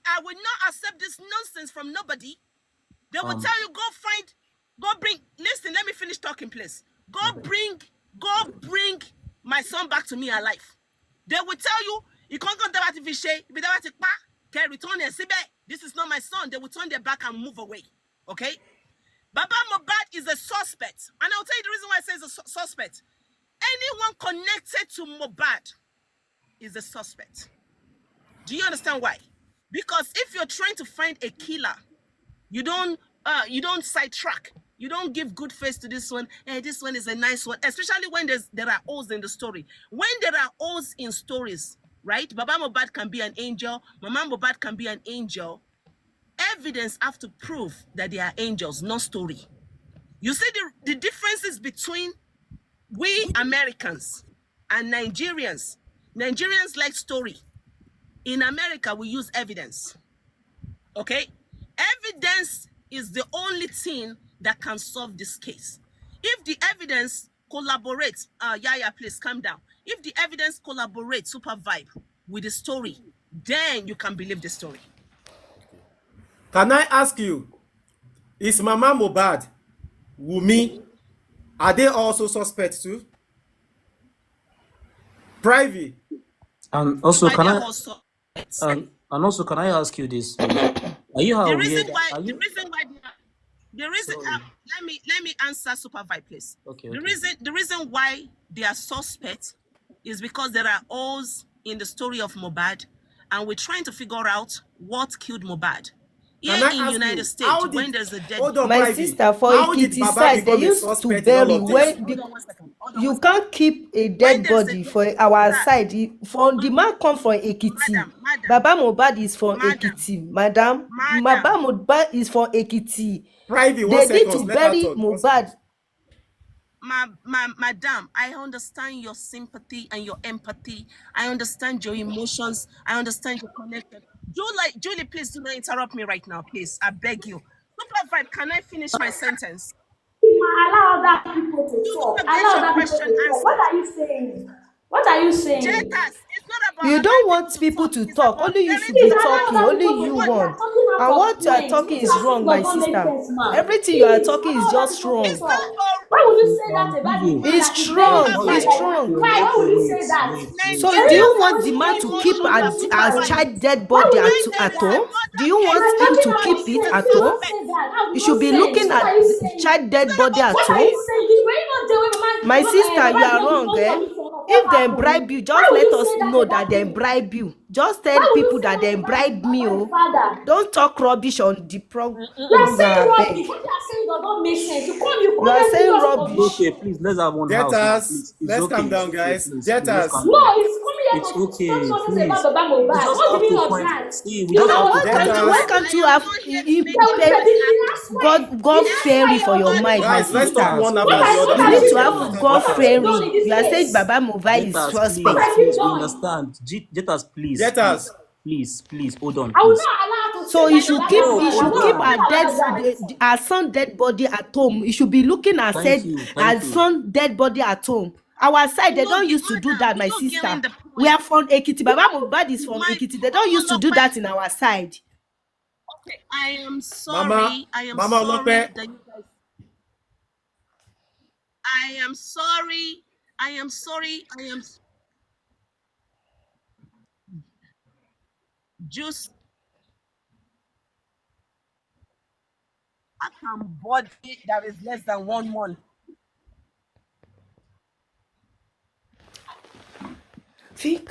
I will not accept this nonsense from nobody. They will tell you, listen, let me finish talking, please. Go bring my son back to me alive. They will tell you, this is not my son. They will turn their back and move away. Okay? Baba Mohbad is a suspect. And I'll tell you the reason why I say he's a suspect. Anyone connected to Mohbad is a suspect. Do you understand why? Because if you're trying to find a killer, you don't sidetrack. You don't give good face to this one. Hey, this one is a nice one. Especially when there are holes in the story. When there are holes in stories, right? Baba Mohbad can be an angel. Mama Mohbad can be an angel. Evidence have to prove that they are angels, not story. You see the differences between we Americans and Nigerians. Nigerians like story. In America, we use evidence. Okay? Evidence is the only thing that can solve this case. If the evidence collaborates, Yaya, please calm down. If the evidence collaborates, super vibe, with the story, then you can believe the story. Can I ask you, is Mama Mohbad, Wumi, are they also suspects too? Private. And also, can I Also, and also can I ask you this, please? Are you the aware? reason why Are you? let me answer super vibe, please. Okay. The reason why they are suspects is because there are holes in the story of Mohbad, and we're trying to figure out what killed Mohbad. Here in United States, when there's a dead hold on, My Private. sister, for How did Ekiti Baba side, they become a used to suspect in all bury of this? when Hold on one second. you can't keep a dead body for our side. From the man come from Ekiti. Madam. Baba Mohbad is from Madam. Ekiti. Madam. Baba Mohbad is from Ekiti. Private, They need to bury Mohbad. Madam, I understand your sympathy and your empathy. I understand your emotions. I understand your connection. Julie, please do not interrupt me right now, please. I beg you. Super Vibe, can I finish my sentence? Allow other people to You talk. don't get Allow your other people question to talk. What answered. are you saying? What are you saying? Jetas, it's not about You allowing don't want people to It's talk. about Only you sharing should Please be the allow talking. other Only people to you talk. You are want. talking out And of what you are point. talking This is person wrong, my does not make sister. sense, man. Everything you are Please talking is allow other just people to It's wrong. not talk. your Why would you say that about the man It's that is very strong. bad? It's Like, strong. why would you say that? So do Nigerians you have want the man to keep emotions, a super vibe. child dead Why body would you When say there at is a that? home? Do murder you You want case, are him talking to out keep of everybody is it a sense. at You home? not suspect. say that. That You would should not be sense. looking What at are you child saying? It's dead not body about at What are home. you sense. saying? Were you not there when My sister, you Baba are John wrong, before eh? something what If they happened? bribe you, Why just would let you say us that know that about they him? bribe you. Just Why tell would you people say that that they bribe me, about the oh. father? Don't talk rubbish on the You are saying program, I rubbish. beg. What you are saying does not make sense. You You are commenting saying just for rubbish. Okay, please, let's have one house now, Jetas, please. It's let's okay. calm down, It's okay, guys. please, let's calm Jetas, no, down. he's coming here It's to talk okay, nonsense please. about Baba We Mohbad. just What's the have to meaning of point. that? See, we You just are have Now, to why point can't you? out. Why I can't you am have not here to make anybody the happy. last God The point. fairy for your answer mind, my guys, let's talk sister? one What after are, the what other. You have need you to Please. done? have God What have you done fairy. in this You are saying case? Baba Mohbad is Jetas, What please, have suspect. you please, we done? understand. Jetas, please, Jetas, please, hold on, I will please. not allow her to So say he that should about keep that No, he man. I should hold will keep not on. her dead allow that. her son dead body at home. He should be looking at Thank said you, her thank you. son dead body at home. Our side they don't used to do that, my You're not getting sister. the We point. are from Ekiti. Baba Mohbad is from My Ekiti. They don't used to do that in our side. okay, I am Mama, sorry. I am Mama sorry Olope, that you guys. I am sorry. I am sorry. I am just Body that is less than 1 month. Vic,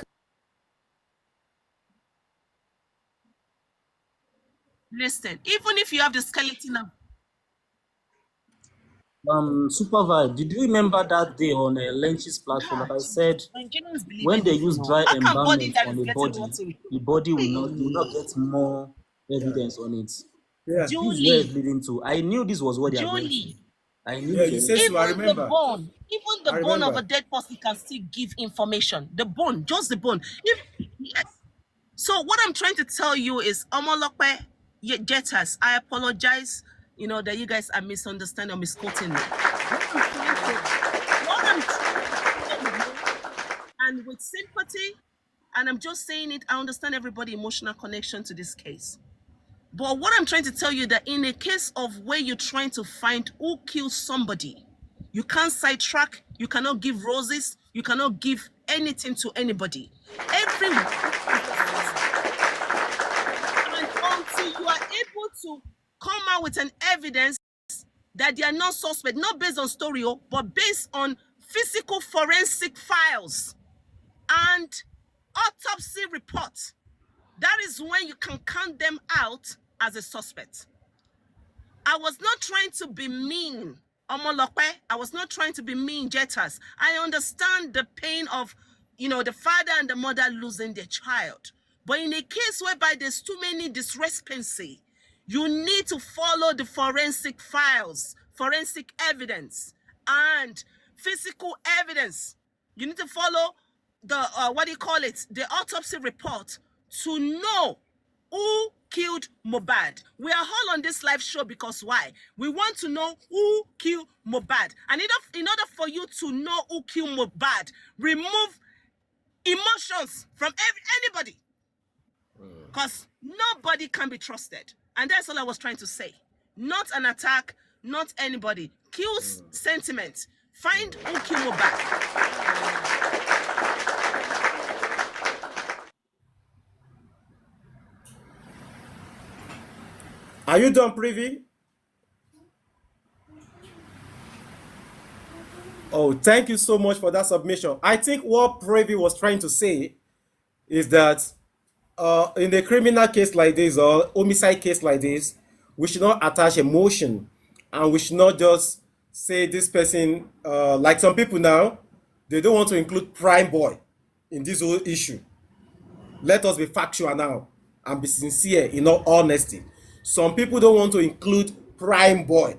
Listen, even if you have the skeleton of Supervisor, did you remember that day on Lench's platform that I said Nigerians believe when they anything. use No. dry How can body embalmment that on is a getting body, rotten? the body will not Hey, get more Yeah. evidence on it? Yeah. This is where it's Julie, leading to. I knew this was what they are going to. Julie. I knew Yeah, it you was. say so. I remember. Even the I bone of a remember. dead person can still give information. The bone, just the bone. If yes. So what I'm trying to tell you is, Omolope, Jetas, I apologize. You know that you guys are misunderstanding or misquoting me. What I'm trying to tell you, and with sympathy, and I'm just saying it, I understand everybody emotional connection to this case. But what I'm trying to tell you that in a case of where you're trying to find who killed somebody, you can't sidetrack, you cannot give roses, you cannot give anything to anybody. Everyone is a suspect. And until you are able to come out with an evidence that they are not suspect, not based on story, but based on physical forensic files and autopsy report, that is when you can count them out as a suspect. I was not trying to be mean, Omolope. I was not trying to be mean, Jettas. I understand the pain of, the father and the mother losing their child. But in a case whereby there's too many discrepancy, you need to follow the forensic files, forensic evidence, and physical evidence. You need to follow the, the autopsy report to know who killed Mohbad. We are all on this live show because why? We want to know who killed Mohbad. And in order for you to know who killed Mohbad, remove emotions from anybody. Because nobody can be trusted. And that's all I was trying to say. Not an attack, not anybody. Kills sentiment. Find who killed Mohbad. Are you done, Privy? Oh, thank you so much for that submission. I think what Privy was trying to say is that in a criminal case like this or homicide case like this, we should not attach emotion and we should not just say this person, like some people now, they don't want to include Prime Boy in this whole issue. Let us be factual now and be sincere in all honesty. Some people don't want to include Prime Boy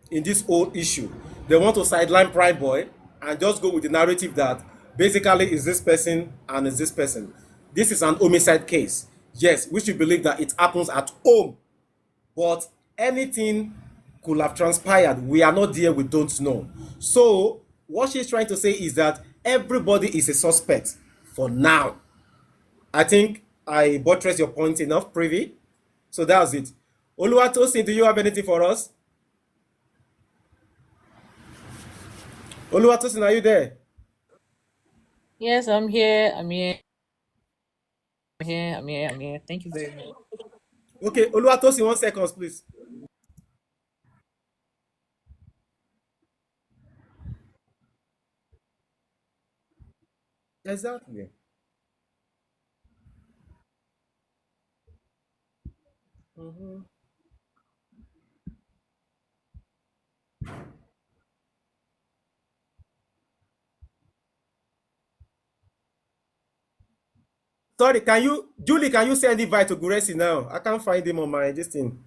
in this whole issue. They want to sideline Prime Boy and just go with the narrative that basically is this person and is this person. This is an homicide case. Yes, we should believe that it happens at home, but anything could have transpired. We are not there, we don't know. So, what she's trying to say is that everybody is a suspect for now. I think I buttress your point enough, Privy. So that's it. Oluwatosin, do you have anything for us? Oluwatosin, are you there? Yes, I'm here. I'm here. I'm here. I'm here. I'm here. Thank you very much. Okay, Oluwatosin, 1 second, please. Exactly. Mhm. Sorry, Julie, can you send invite to Guresi now? I can't find him on my this thing.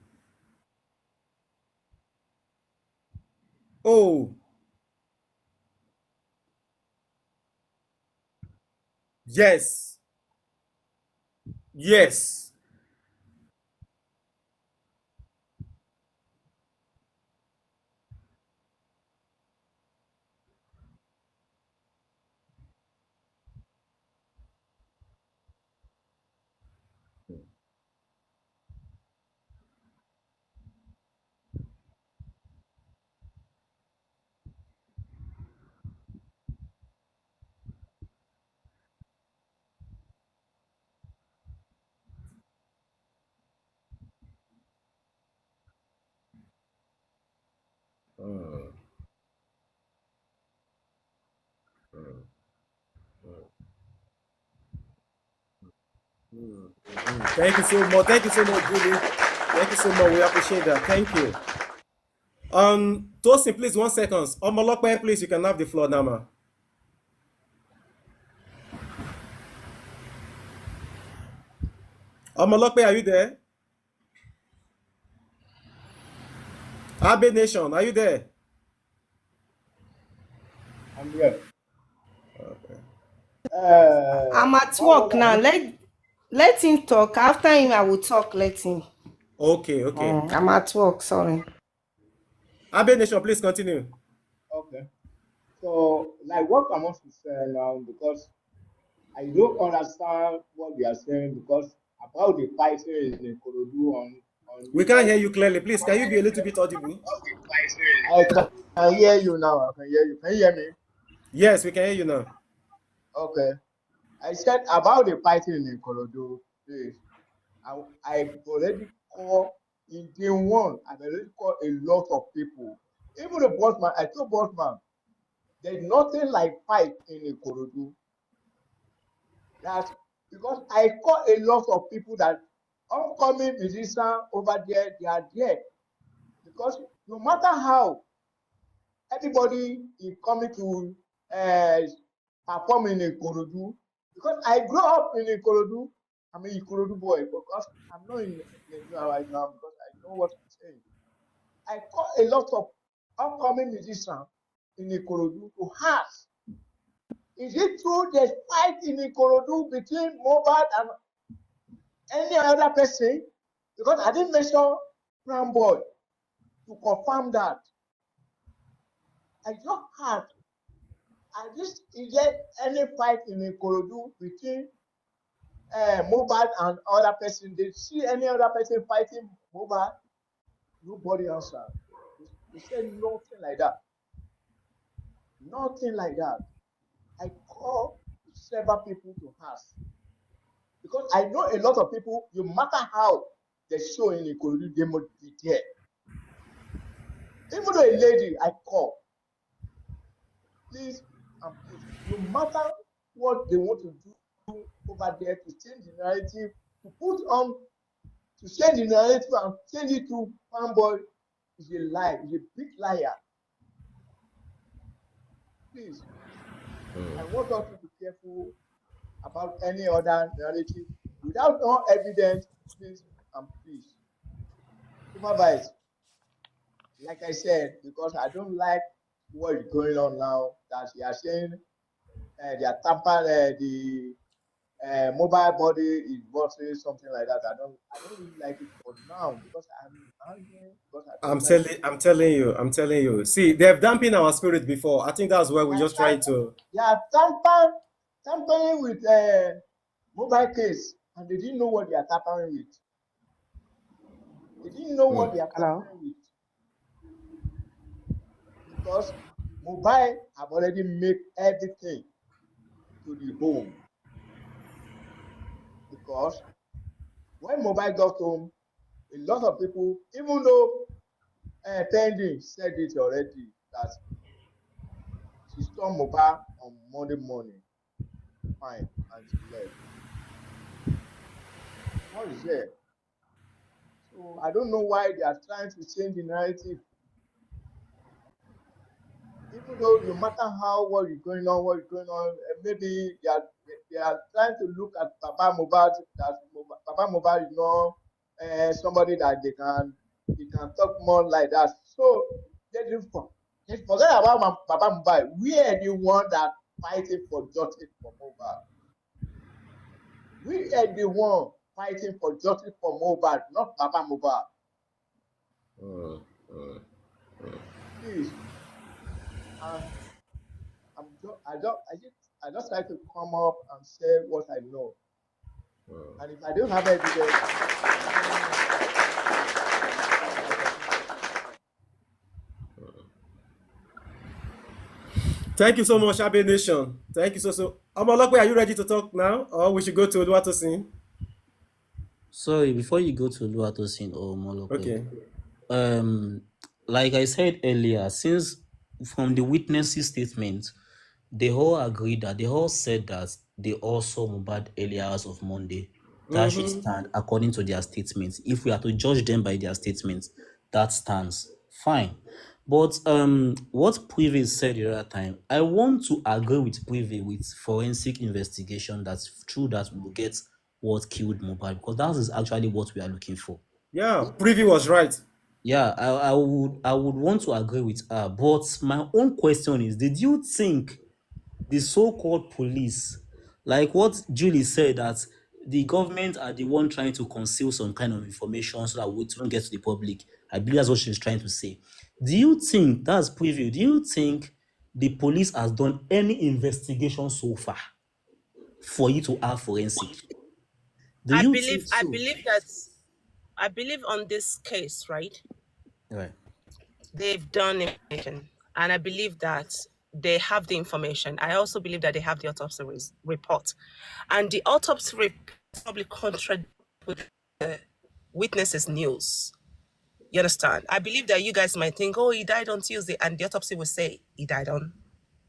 Oh, yes. Yes. Thank you so much. Thank you so much, Julie. Thank you so much. We appreciate that. Thank you. Tosin, please, 1 second. Omolope, please, you can have the floor now, ma. Omolope, are you there? Abe Nation, are you there? I'm here. I'm at What work was now. I? Let him talk. After him, I will talk. Let him. Okay, okay. I'm at work. Sorry. Abe Nation, please continue. Okay. So, like, what I want to say now, because I don't understand what they are saying, because about the fighting in Korodu on We can't hear recent. you clearly. Please, can you be a little bit audible? I can hear you now. I can hear you. Can you hear me? Yes, we can hear you now. Okay. I said about the fighting in Korodu, please. I already called in day one. I've already called a lot of people. Even the bossman, I told bossman, there's nothing like fight in Ikorodu. That because I call a lot of people that upcoming musicians over there, they are there. Because no matter how everybody is coming to perform in Ikorodu, because I grew up in Ikorodu, I'm an Ikorodu boy, because I'm not in Nigeria right now, because I know what I'm saying. I call a lot of upcoming musicians in Ikorodu to ask, is it true there's fight in Ikorodu between Mohbad and any other person? Because I didn't mention Brown Boy to confirm that. I just had, is there any fight in Ikorodu between Mohbad and other person? Did you see any other person fighting Mohbad? Nobody answered. They said nothing like that. Nothing like that. I called several people to ask. Because I know a lot of people, no matter how they show in Ikorodu, they must be there. Even though a lady I call, please and please, no matter what they want to do over there to change the narrative, to put on, to change the narrative and change it to fanboy is a lie, is a big liar. Please, I want us to be careful about any other narrative without no evidence, please and please. Supervise, like I said, because I don't like what is going on now, that they are saying they are tampering the mobile body is working something like that. I don't really like it for now because I'm angry because I don't like it. I'm telling you. See, they've dampened our spirit before. I think that's why we're just trying to. They are tampering with mobile case, and they didn't know what they are tampering with. They didn't know what they are tampering with because mobile have already made everything to the home. Because when mobile got home, a lot of people, even though Pending said it already, that she stole mobile on Monday morning, fine, and she left. What is there? So I don't know why they are trying to change the narrative. Even though no matter how what is going on, maybe they are trying to look at Papa Mohbad, that Papa Mohbad is not somebody that they can talk more like that. So they forget about Papa Mohbad. We are the one that fighting for justice for Mohbad. We are the one fighting for justice for Mohbad, not Papa Mohbad. Please, I just like to come up and say what I know. And if I don't have evidence, Thank you so much, Abe Nation. Thank you so. Omolokwe, are you ready to talk now, or we should go to Oluwatosin? Sorry, before you go to Luatosin or Molope, Okay. like I said earlier, since from the witnesses' statement, they all agreed that they all said that they all saw Mohbad early hours of Monday. That should Mm-hmm. stand according to their statements. If we are to judge them by their statements, that stands fine. But what Privy said the other time, I want to agree with Privy with forensic investigation. That's true that we will get what killed Mohbad because that is actually what we are looking for. Yeah, Privy was right. Yeah, I would want to agree with her, but my own question is: did you think the so-called police, like what Julie said, that the government are the one trying to conceal some kind of information so that we don't get to the public? I believe that's what she's trying to say. Do you think that's preview? Do you think the police has done any investigation so far for you to have forensic? Do I you believe think I so? believe that I believe on this case, right? Right. They've done information, and I believe that they have the information. I also believe that they have the autopsy report, and the autopsy report probably contradicts with the witnesses' news. You understand? I believe that you guys might think, oh, he died on Tuesday, and the autopsy will say he died on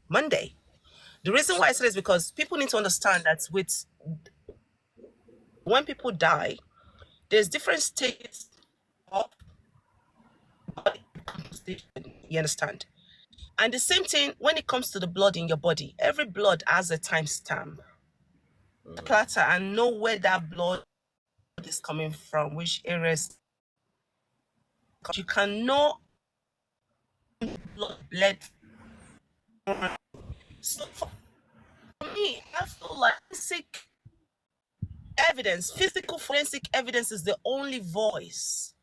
Monday. The reason why I say this is because people need to understand that with when people die, there's different stages of body composition. You understand? And the same thing when it comes to the blood in your body. Every blood has a timestamp. Platter and know where that blood is coming from, which areas. You can know blood bled. So for me, I feel like physical forensic evidence is the only voice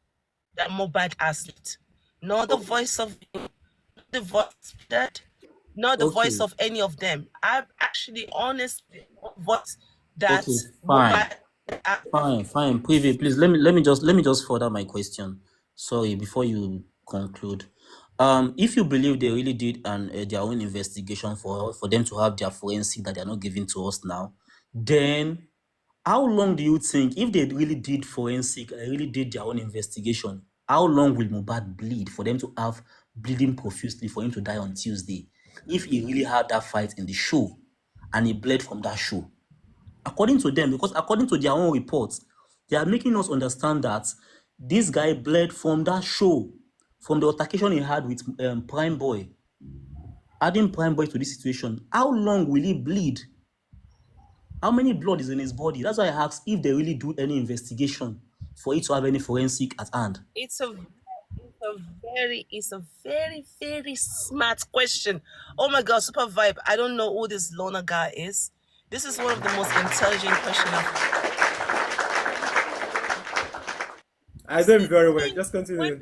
that Mohbad has left. Not the voice of the voice dead, not the voice Okay. of any of them. I actually honestly voice that Okay. Fine. Mohbad. Fine. Preview, please let me just further my question. Sorry, before you conclude. If you believe they really did their own investigation for them to have their forensic that they are not giving to us now, then how long do you think if they really did forensic, really did their own investigation, how long will Mohbad bleed for them to have bleeding profusely for him to die on Tuesday? If he really had that fight in the show and he bled from that show, according to them, because according to their own reports, they are making us understand that this guy bled from that show, from the altercation he had with Prime Boy. Adding Prime Boy to this situation, how long will he bleed? How many blood is in his body? That's why I asked if they really do any investigation for it to have any forensic at hand. Very smart question. Oh my god, super vibe. I don't know who this loner guy is. This is one of the most intelligent questions I know him very well. think Just when continue.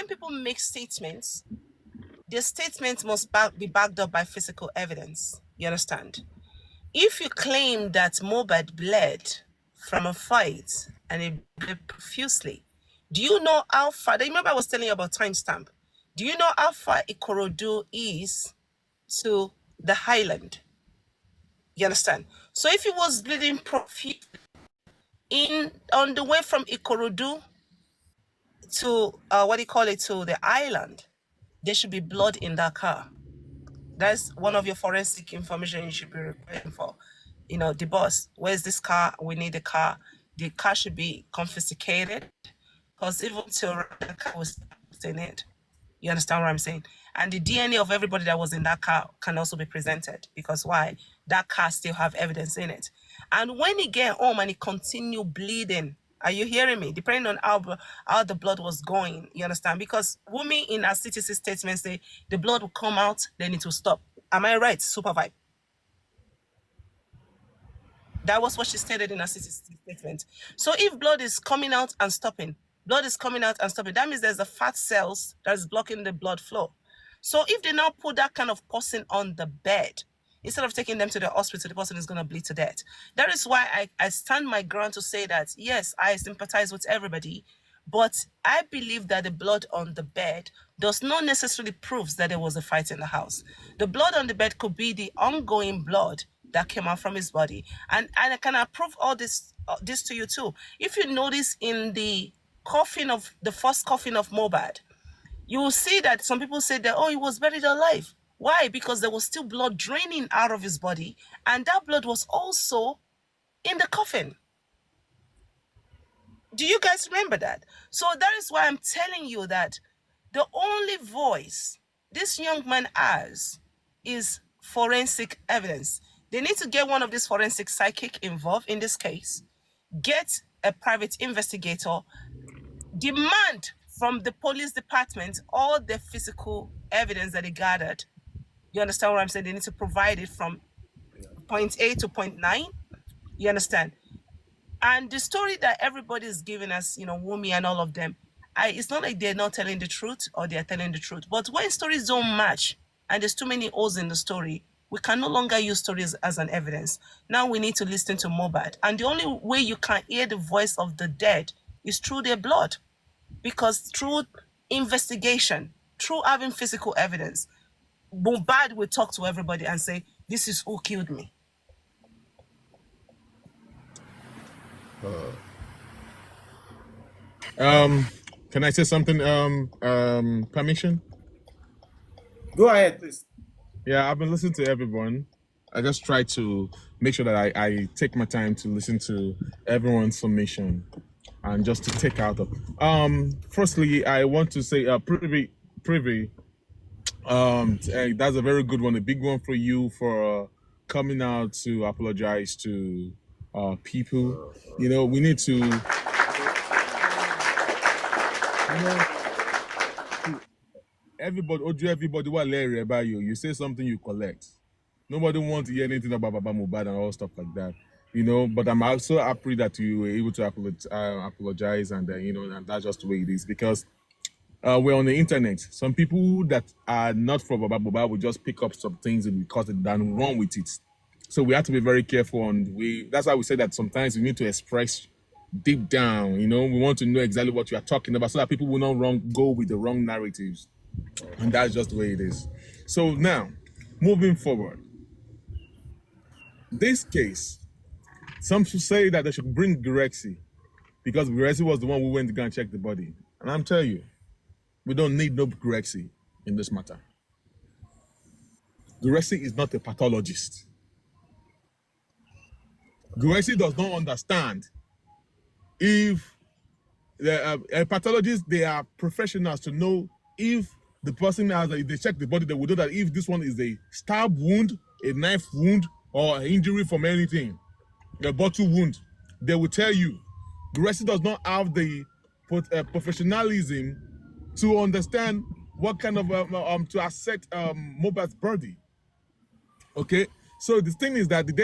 people make statements, their statements must be backed up by physical evidence. You understand? If you claim that Mohbad bled from a fight and it bled profusely, do you know how far? Remember, I was telling you about timestamp. Do you know how far Ikorodu is to the highland? You understand? So if he was bleeding profusely on the way from Ikorodu to to the island, there should be blood in that car. That's one of your forensic information you should be requiring for. You know, the boss, where's this car? We need the car. The car should be confiscated because even till the car was in it. You understand what I'm saying? And the DNA of everybody that was in that car can also be presented because why? That car still have evidence in it. And when he get home and he continue bleeding, are you hearing me? Depending on how the blood was going, you understand? Because Wumi in her CTC statement say the blood will come out, then it will stop. Am I right? Super vibe. That was what she stated in her statement. So if blood is coming out and stopping, that means there's a fat cells that is blocking the blood flow. So if they now put that kind of person on the bed, instead of taking them to the hospital, the person is going to bleed to death. That is why I stand my ground to say that, yes, I sympathize with everybody, but I believe that the blood on the bed does not necessarily prove that there was a fight in the house. The blood on the bed could be the ongoing blood that came out from his body. And I can prove all this to you too. If you notice in the the first coffin of Mohbad, you will see that some people say that, oh, he was buried alive. Why? Because there was still blood draining out of his body, and that blood was also in the coffin. Do you guys remember that? So that is why I'm telling you that the only voice this young man has is forensic evidence. They need to get one of these forensic psychic involved in this case, get a private investigator, demand from the police department all the physical evidence that they gathered. You understand what I'm saying? They need to provide it from point A to point 9. You understand? And the story that everybody is giving us, Wumi and all of them, it's not like they're not telling the truth or they're telling the truth. But when stories don't match and there's too many holes in the story, we can no longer use stories as an evidence. Now we need to listen to Mohbad. And the only way you can hear the voice of the dead is through their blood. Because through investigation, through having physical evidence, Mohbad will talk to everybody and say, this is who killed me. Can I say something? Permission? Go ahead, please. Yeah, I've been listening to everyone. I just try to make sure that I take my time to listen to everyone's submission and just to take out of. Firstly, I want to say, Privy, that's a very good one, a big one for you for coming out to apologize to people. We need to. Everybody what Larry about you. You say something, you collect. Nobody wants to hear anything about Baba Mohbad and all stuff like that. But I'm also happy that you were able to apologize and and that's just the way it is, because we're on the internet. Some people that are not from Baba Mohbad will just pick up some things and because they're done wrong with it. So we have to be very careful that's why we say that sometimes you need to express deep down, we want to know exactly what you are talking about so that people will not go with the wrong narratives. And that's just the way it is. So now, moving forward, this case, some should say that they should bring Gurexi because Gurexi was the one who went to go and check the body. And I'm telling you, we don't need no Gurexi in this matter. Gurexi is not a pathologist. Gurexi does not understand if a pathologist, they are professionals to know if the person if they check the body, they will know that if this one is a stab wound, a knife wound, or an injury from anything, a bottle wound, they will tell you. Gurexi does not have the professionalism to understand what kind of to assess Mohbad's body. Okay, so the thing is that did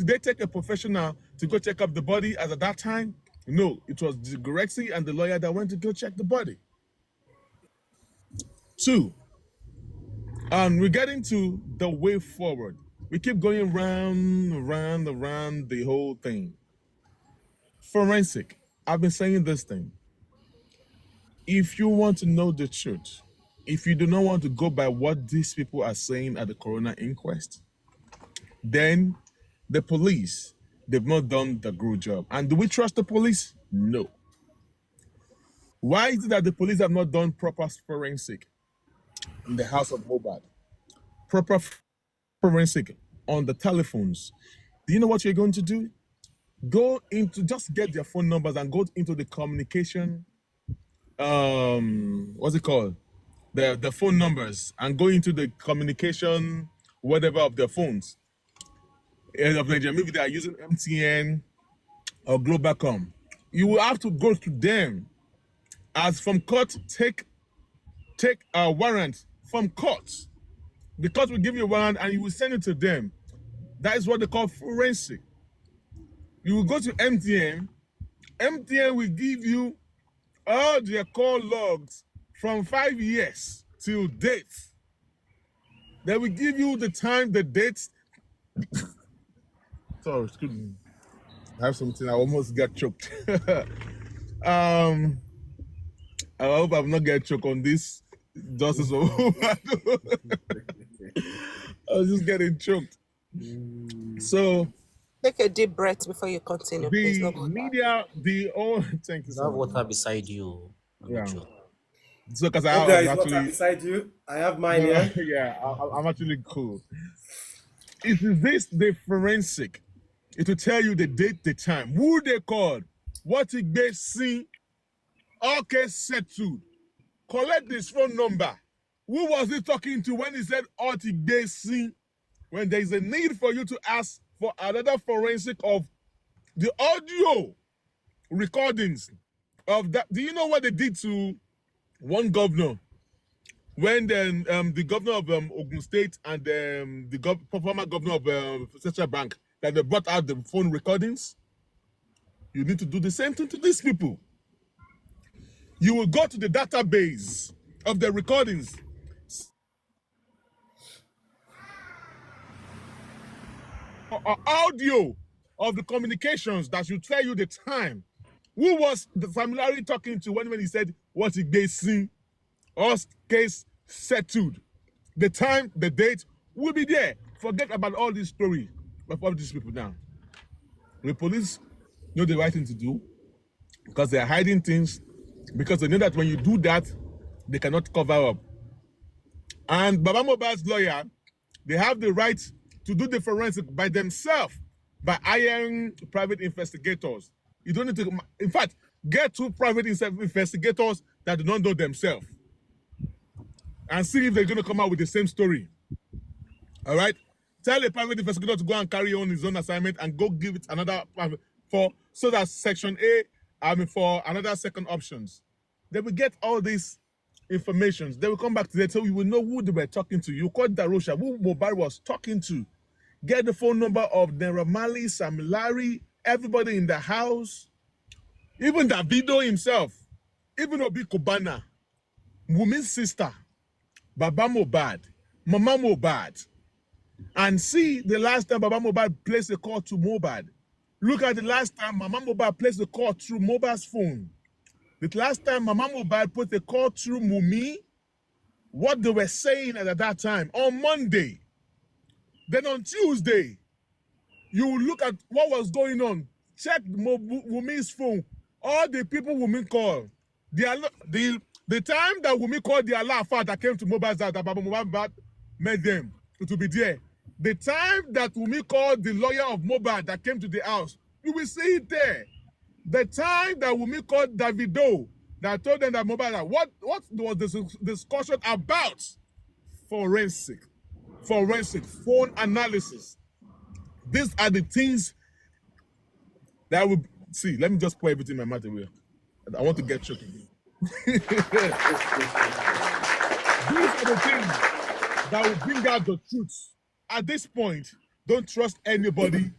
they take a professional to go check up the body as at that time? No, it was Gurexi and the lawyer that went to go check the body. 2, we're getting to the way forward. We keep going around the whole thing. Forensic. I've been saying this thing. If you want to know the truth, if you do not want to go by what these people are saying at the coroner inquest, then the police, they've not done the good job. And do we trust the police? No. Why is it that the police have not done proper forensic in the house of Mohbad? Proper forensic on the telephones. Do you know what you're going to do? Just get their phone numbers and go into the communication, what's it called? The phone numbers, and go into the communication, whatever of their phones. Of Nigeria, maybe they are using MTN or Globalcom. You will have to go to them. As from court, take a warrant from court. The court will give you a warrant and you will send it to them. That is what they call forensic. You will go to MTN. MTN will give you all their call logs from 5 years till date. They will give you the time, the dates. Sorry, excuse me. I have something. I almost got choked. I hope I'm not getting choked on this justice of I was just getting choked. So Take a deep breath before you continue, please. No The go back. media, thank you You so have much. water beside you, Yeah. Onicho. So, because Hope I'm there is water actually, beside you. I have mine here. yeah, I'm actually cool. It is this the forensic. It will tell you the date, the time, who they called, what they see, all case settled. Collect this phone number. Who was he talking to when he said all they see? When there is a need for you to ask for another forensic of the audio recordings of that. Do you know what they did to one governor when the governor of Ogun State and the former governor of Central Bank, that they brought out the phone recordings? You need to do the same thing to these people. You will go to the database of the recordings. Or audio of the communications that should tell you the time. Who was the familiarity talking to when he said what they see, or case settled? The time, the date will be there. Forget about all this story of all these people now. The police know the right thing to do because they are hiding things, because they know that when you do that, they cannot cover up. And Baba Mohbad's lawyer, they have the right to do the forensic by themselves, by hiring private investigators. You don't need to, in fact, get two private investigators that do not know themselves and see if they're going to come out with the same story. All right? Tell a private investigator to go and carry on his own assignment and go give it another so that section A, for another second options. They will get all these informations. They will come back to them, so you will know who they were talking to. You call Darosha, who Mohbad was talking to. Get the phone number of Naira Marley, Sam Larry, everybody in the house, even Davido himself, even Obi Kubana, Wumi's sister, Baba Mohbad, Mama Mohbad, and see the last time Baba Mohbad placed a call to Mohbad. Look at the last time Mama Mohbad placed a call through Mohbad's phone. The last time Mama Mohbad put a call through Mumi, what they were saying at that time on Monday. Then on Tuesday, you look at what was going on. Check Wumi's phone. All the people Wumi called. The time that Wumi called the Allah that came to Mohbad's house, that Baba Mohbad met them to be there. The time that Wumi called the lawyer of Mohbad that came to the house, you will see it there. The time that Wumi called Davido that told them that Mohbad, what was this discussion about? Forensic phone analysis. These are the things that I will see. Let me just pour everything in my mouth away. I want to get choked again. These are the things that will bring out the truth. At this point, don't trust anybody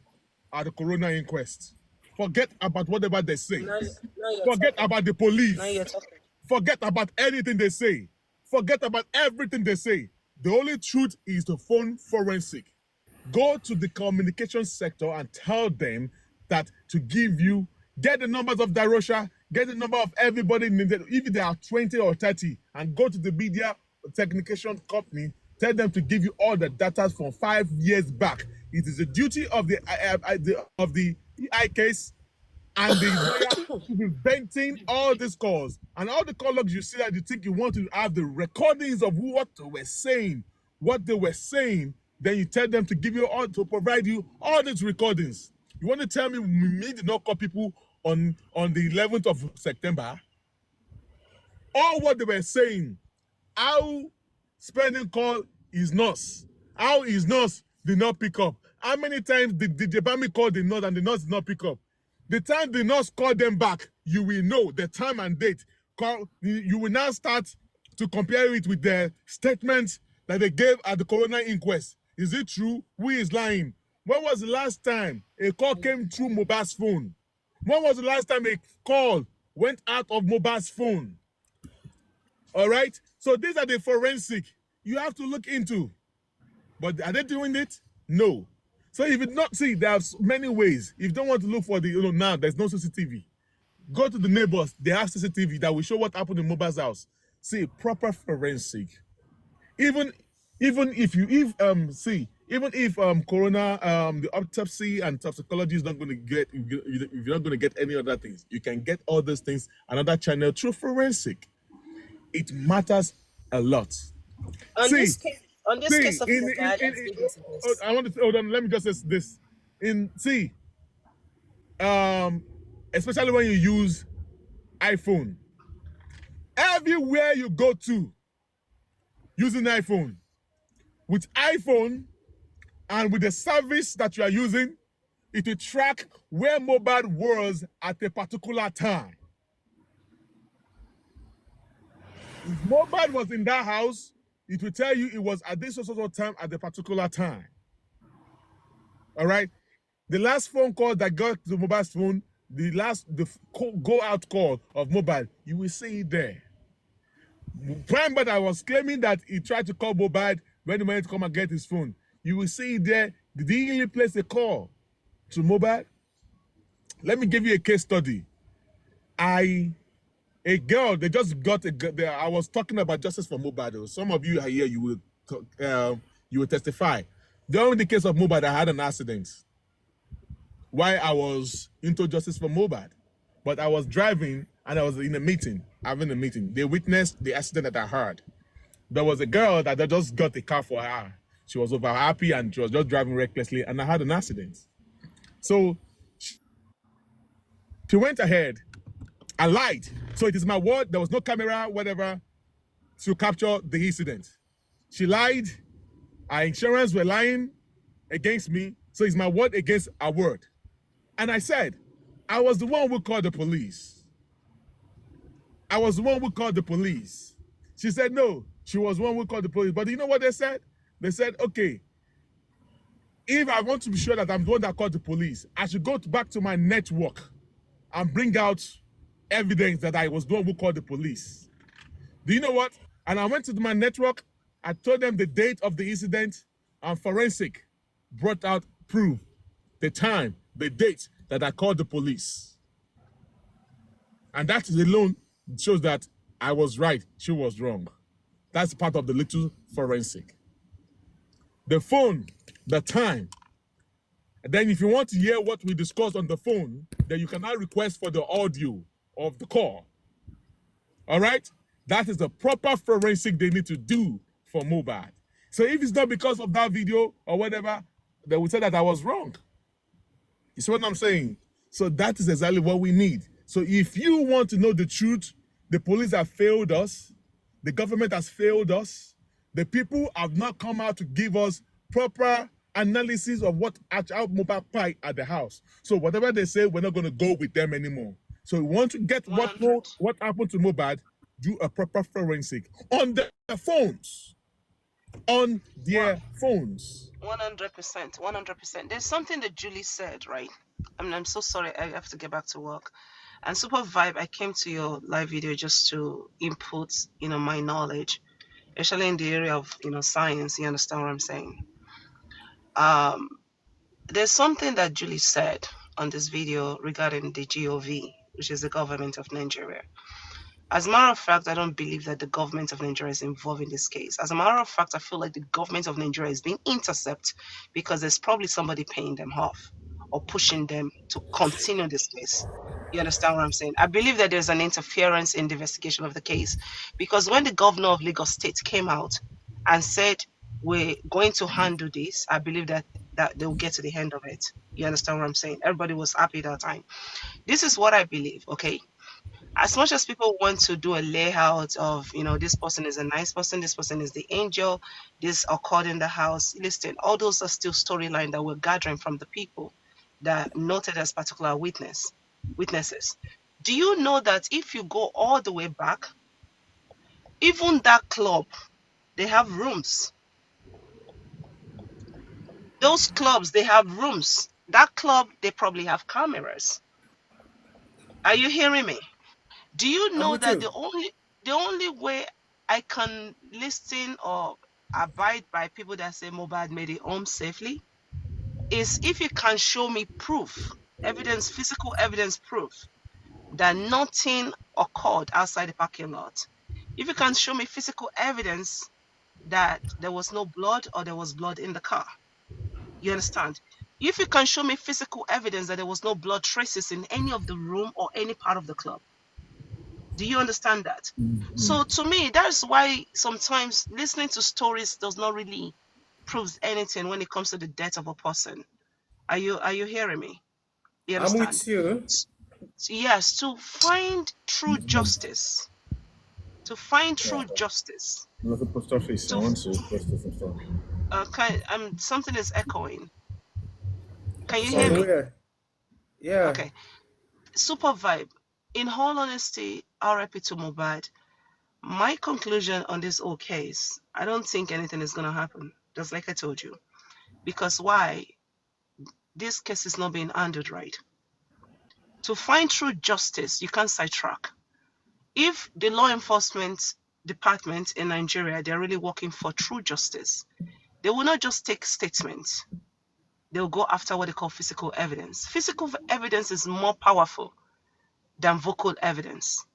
at the corona inquest. Forget about whatever they say. Forget about the police. Forget about anything they say. Forget about everything they say. The only truth is the phone forensic. Go to the communication sector and tell them that to give you, get the numbers of Darosha, get the number of everybody, if they are 20 or 30, and go to the media technication company, tell them to give you all the data from 5 years back. It is the duty of the EI case and the lawyer to be venting all these calls. And all the call logs you see that you think you want to have the recordings of what they were saying, then you tell them to give you all, to provide you all these recordings. You want to tell me we did not call people on the 11th of September? All what they were saying, how spending call is nurse, how is nurse did not pick up, how many times did Jebami call the nurse and the nurse did not pick up. The time the nurse called them back, you will know the time and date. You will now start to compare it with the statements that they gave at the coroner inquest. Is it true? Who is lying? When was the last time a call came through Mohbad's phone? When was the last time a call went out of Mohbad's phone? All right? So these are the forensic you have to look into. But are they doing it? No. So if you not see, there's many ways. If you don't want to look for now there's no CCTV. Go to the neighbors. They have CCTV that will show what happened in Mohbad's house. See, proper forensic. Even if even if corona the autopsy and toxicology is not going to get, if you're not going to get any other things, you can get all those things another channel through forensic. It matters a lot. On See, this case, on this case of Mohbad, in let's dig into this. I want to hold on. Let me just say this. Especially when you use iPhone, everywhere you go to using iPhone, with iPhone and with the service that you are using, it will track where Mohbad was at a particular time. If Mohbad was in that house, it will tell you it was at this sort of time at a particular time. All right. The last phone call that got to Mohbad's phone, the go out call of Mohbad, you will see it there. Prime but I was claiming that he tried to call Mohbad when he went to come and get his phone. You will see it there. Did he really place a call to Mohbad? Let me give you a case study. A girl, they just got I was talking about justice for Mohbad. Some of you are here, you will testify. During the case of Mohbad, I had an accident. Why I was into justice for Mohbad, but I was driving and I was in a meeting, having a meeting. They witnessed the accident that I heard. There was a girl that they just got a car for her. She was over happy and she was just driving recklessly, and I had an accident. So she went ahead and lied. So it is my word, there was no camera, whatever, to capture the incident. She lied, our insurance were lying against me, so it's my word against our word. And I said, I was the one who called the police. I was the one who called the police. She said, no, she was the one who called the police. But you know what they said? They said, okay, if I want to be sure that I'm the one that called the police, I should go back to my network and bring out evidence that I was the one who called the police. Do you know what? And I went to my network, I told them the date of the incident, and forensic brought out proof, the time, the date that I called the police. And that alone shows that I was right, she was wrong. That's part of the little forensic. The phone, the time. And then if you want to hear what we discussed on the phone, then you can now request for the audio of the call. All right? That is the proper forensic they need to do for Mohbad. So if it's not because of that video or whatever, they will say that I was wrong. You see what I'm saying? So that is exactly what we need. So if you want to know the truth, the police have failed us, the government has failed us, the people have not come out to give us proper analysis of what actual Mohbad pie at the house. So whatever they say, we're not going to go with them anymore. So we want to get what happened to Mohbad, do a proper forensic on their phones. On their phones. 100%. 100%. There's something that Julie said, right? I'm so sorry. I have to get back to work. And Super Vibe, I came to your live video just to input, my knowledge, especially in the area of, science. You understand what I'm saying? There's something that Julie said on this video regarding the GOV, which is the government of Nigeria. As a matter of fact, I don't believe that the government of Nigeria is involved in this case. As a matter of fact, I feel like the government of Nigeria is being intercepted because there's probably somebody paying them off or pushing them to continue this case. You understand what I'm saying? I believe that there's an interference in the investigation of the case because when the governor of Lagos State came out and said, we're going to handle this, I believe that they'll get to the end of it. You understand what I'm saying? Everybody was happy that time. This is what I believe, okay? As much as people want to do a layout of, this person is a nice person, this person is the angel, this occurred in the house, listen, all those are still storyline that we're gathering from the people that noted as particular witnesses. Do you know that if you go all the way back, even that club, they have rooms. Those clubs, they have rooms. That club, they probably have cameras. Are you hearing me? Do you know that the only way I can listen or abide by people that say Mohbad made it home safely is if you can show me proof, evidence, physical evidence proof that nothing occurred outside the parking lot. If you can show me physical evidence that there was no blood or there was blood in the car. You understand? If you can show me physical evidence that there was no blood traces in any of the room or any part of the club. Do you understand that? So to me, that's why sometimes listening to stories does not really prove anything when it comes to the death of a person. Are you hearing me? You I'm understand? with you. Yes, to find true justice, to find true justice, Another post office. I to want to post this stuff. something is echoing. Can you hear From me? where? Yeah. Okay. Super vibe. In all honesty, RIP to Mohbad. My conclusion on this whole case, I don't think anything is gonna happen. Just like I told you. Because why? This case is not being handled right. To find true justice, you can't sidetrack. If the law enforcement department in Nigeria, they're really working for true justice, they will not just take statements. They'll go after what they call physical evidence. Physical evidence is more powerful than vocal evidence.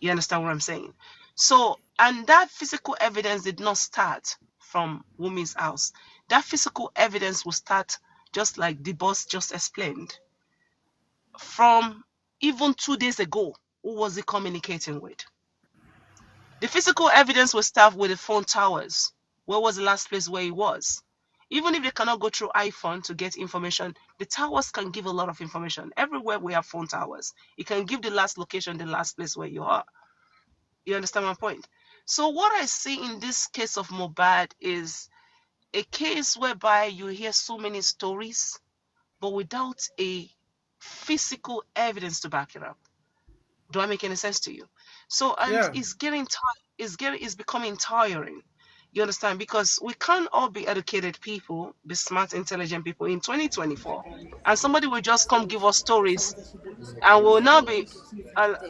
You understand what I'm saying? So, and that physical evidence did not start from Wumi's house. That physical evidence will start, just like the boss just explained, from even 2 days ago. Who was he communicating with? The physical evidence will start with the phone towers. Where was the last place where he was? Even if they cannot go through iPhone to get information, the towers can give a lot of information. Everywhere we have phone towers, it can give the last location, the last place where you are. You understand my point? So what I see in this case of Mohbad is a case whereby you hear so many stories, but without a physical evidence to back it up. Do I make any sense to you? So, and Yeah. it's becoming tiring. You understand? Because we can't all be educated people, be smart, intelligent people in 2024, and somebody will just come give us stories, and uh,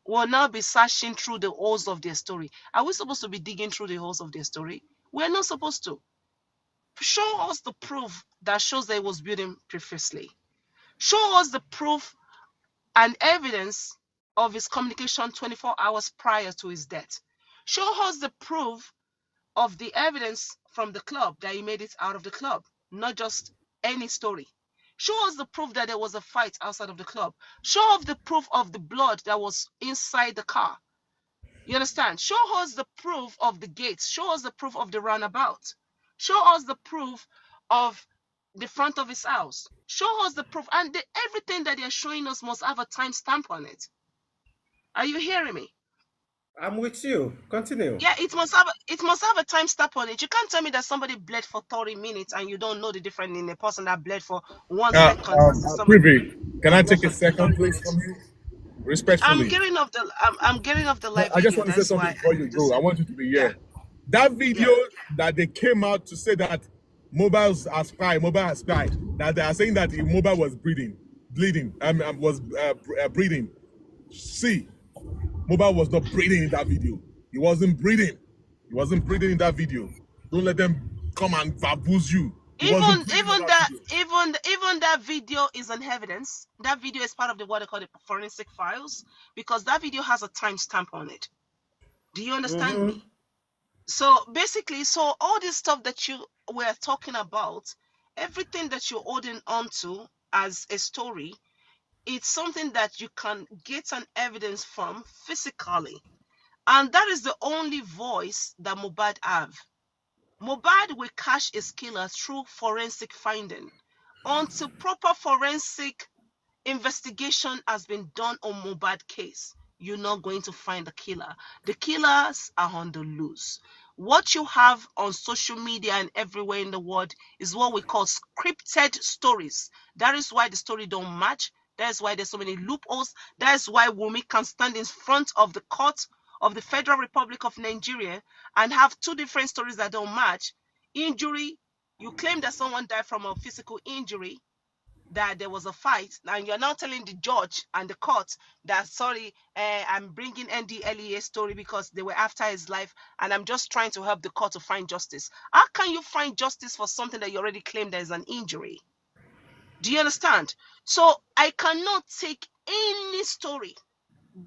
will now be searching through the holes of their story. Are we supposed to be digging through the holes of their story? We're not supposed to. Show us the proof that shows that it was building previously. Show us the proof and evidence of his communication 24 hours prior to his death. Show us the proof of the evidence from the club that he made it out of the club, not just any story. Show us the proof that there was a fight outside of the club. Show us the proof of the blood that was inside the car. You understand? Show us the proof of the gates. Show us the proof of the roundabout. Show us the proof of the front of his house. Show us the proof. And everything that they're showing us must have a timestamp on it. Are you hearing me? I'm with you. Continue. Yeah, it must have a timestamp on it. You can't tell me that somebody bled for 30 minutes and you don't know the difference in a person that bled for 1 second versus somebody Privy, can I that bled take a for second, 30 please, minutes. from you? Respectfully. I'm getting off the No, live I just video. want to say That's why something before you I go. just I want you to be yeah, here. That video yeah. that they came out to say that mobile has cried, that they are saying that mobile was bleeding, was breathing. See, mobile was not breathing in that video. He wasn't breathing. He wasn't breathing in that video. Don't let them come and baboose you. He wasn't breathing in that video. Even that video is an evidence. That video is part of the what they call the forensic files because that video has a timestamp on it. Do you understand Mm-hmm. me? So basically, so all this stuff that you were talking about, everything that you're holding on to as a story, it's something that you can get an evidence from physically. And that is the only voice that Mohbad have. Mohbad will catch his killer through forensic finding. Until proper forensic investigation has been done on Mohbad case, you're not going to find the killer. The killers are on the loose. What you have on social media and everywhere in the world is what we call scripted stories. That is why the story don't match. That is why there's so many loopholes. That is why Wumi can stand in front of the court of the Federal Republic of Nigeria and have two different stories that don't match. Injury, you claim that someone died from a physical injury, that there was a fight, and you're now telling the judge and the court that sorry, I'm bringing NDLEA story because they were after his life, and I'm just trying to help the court to find justice. How can you find justice for something that you already claimed there is an injury? Do you understand? So I cannot take any story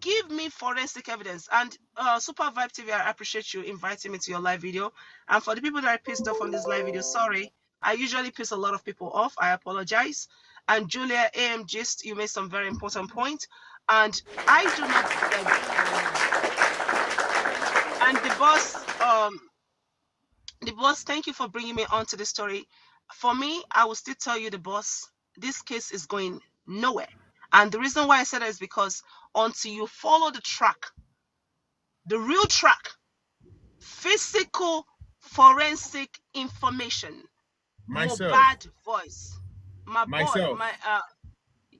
give me forensic evidence. And Super Vibe TV, I appreciate you inviting me to your live video. And for the people that are pissed off on this live video, sorry. I usually piss a lot of people off. I apologize. And Julia AM Gist, you made some very important point. And I do not and the boss, thank you for bringing me onto the story. For me, I will still tell you, the boss, this case is going nowhere. And the reason why I said that is because until you follow the track, the real track, physical forensic information, Mohbad voice, my boy,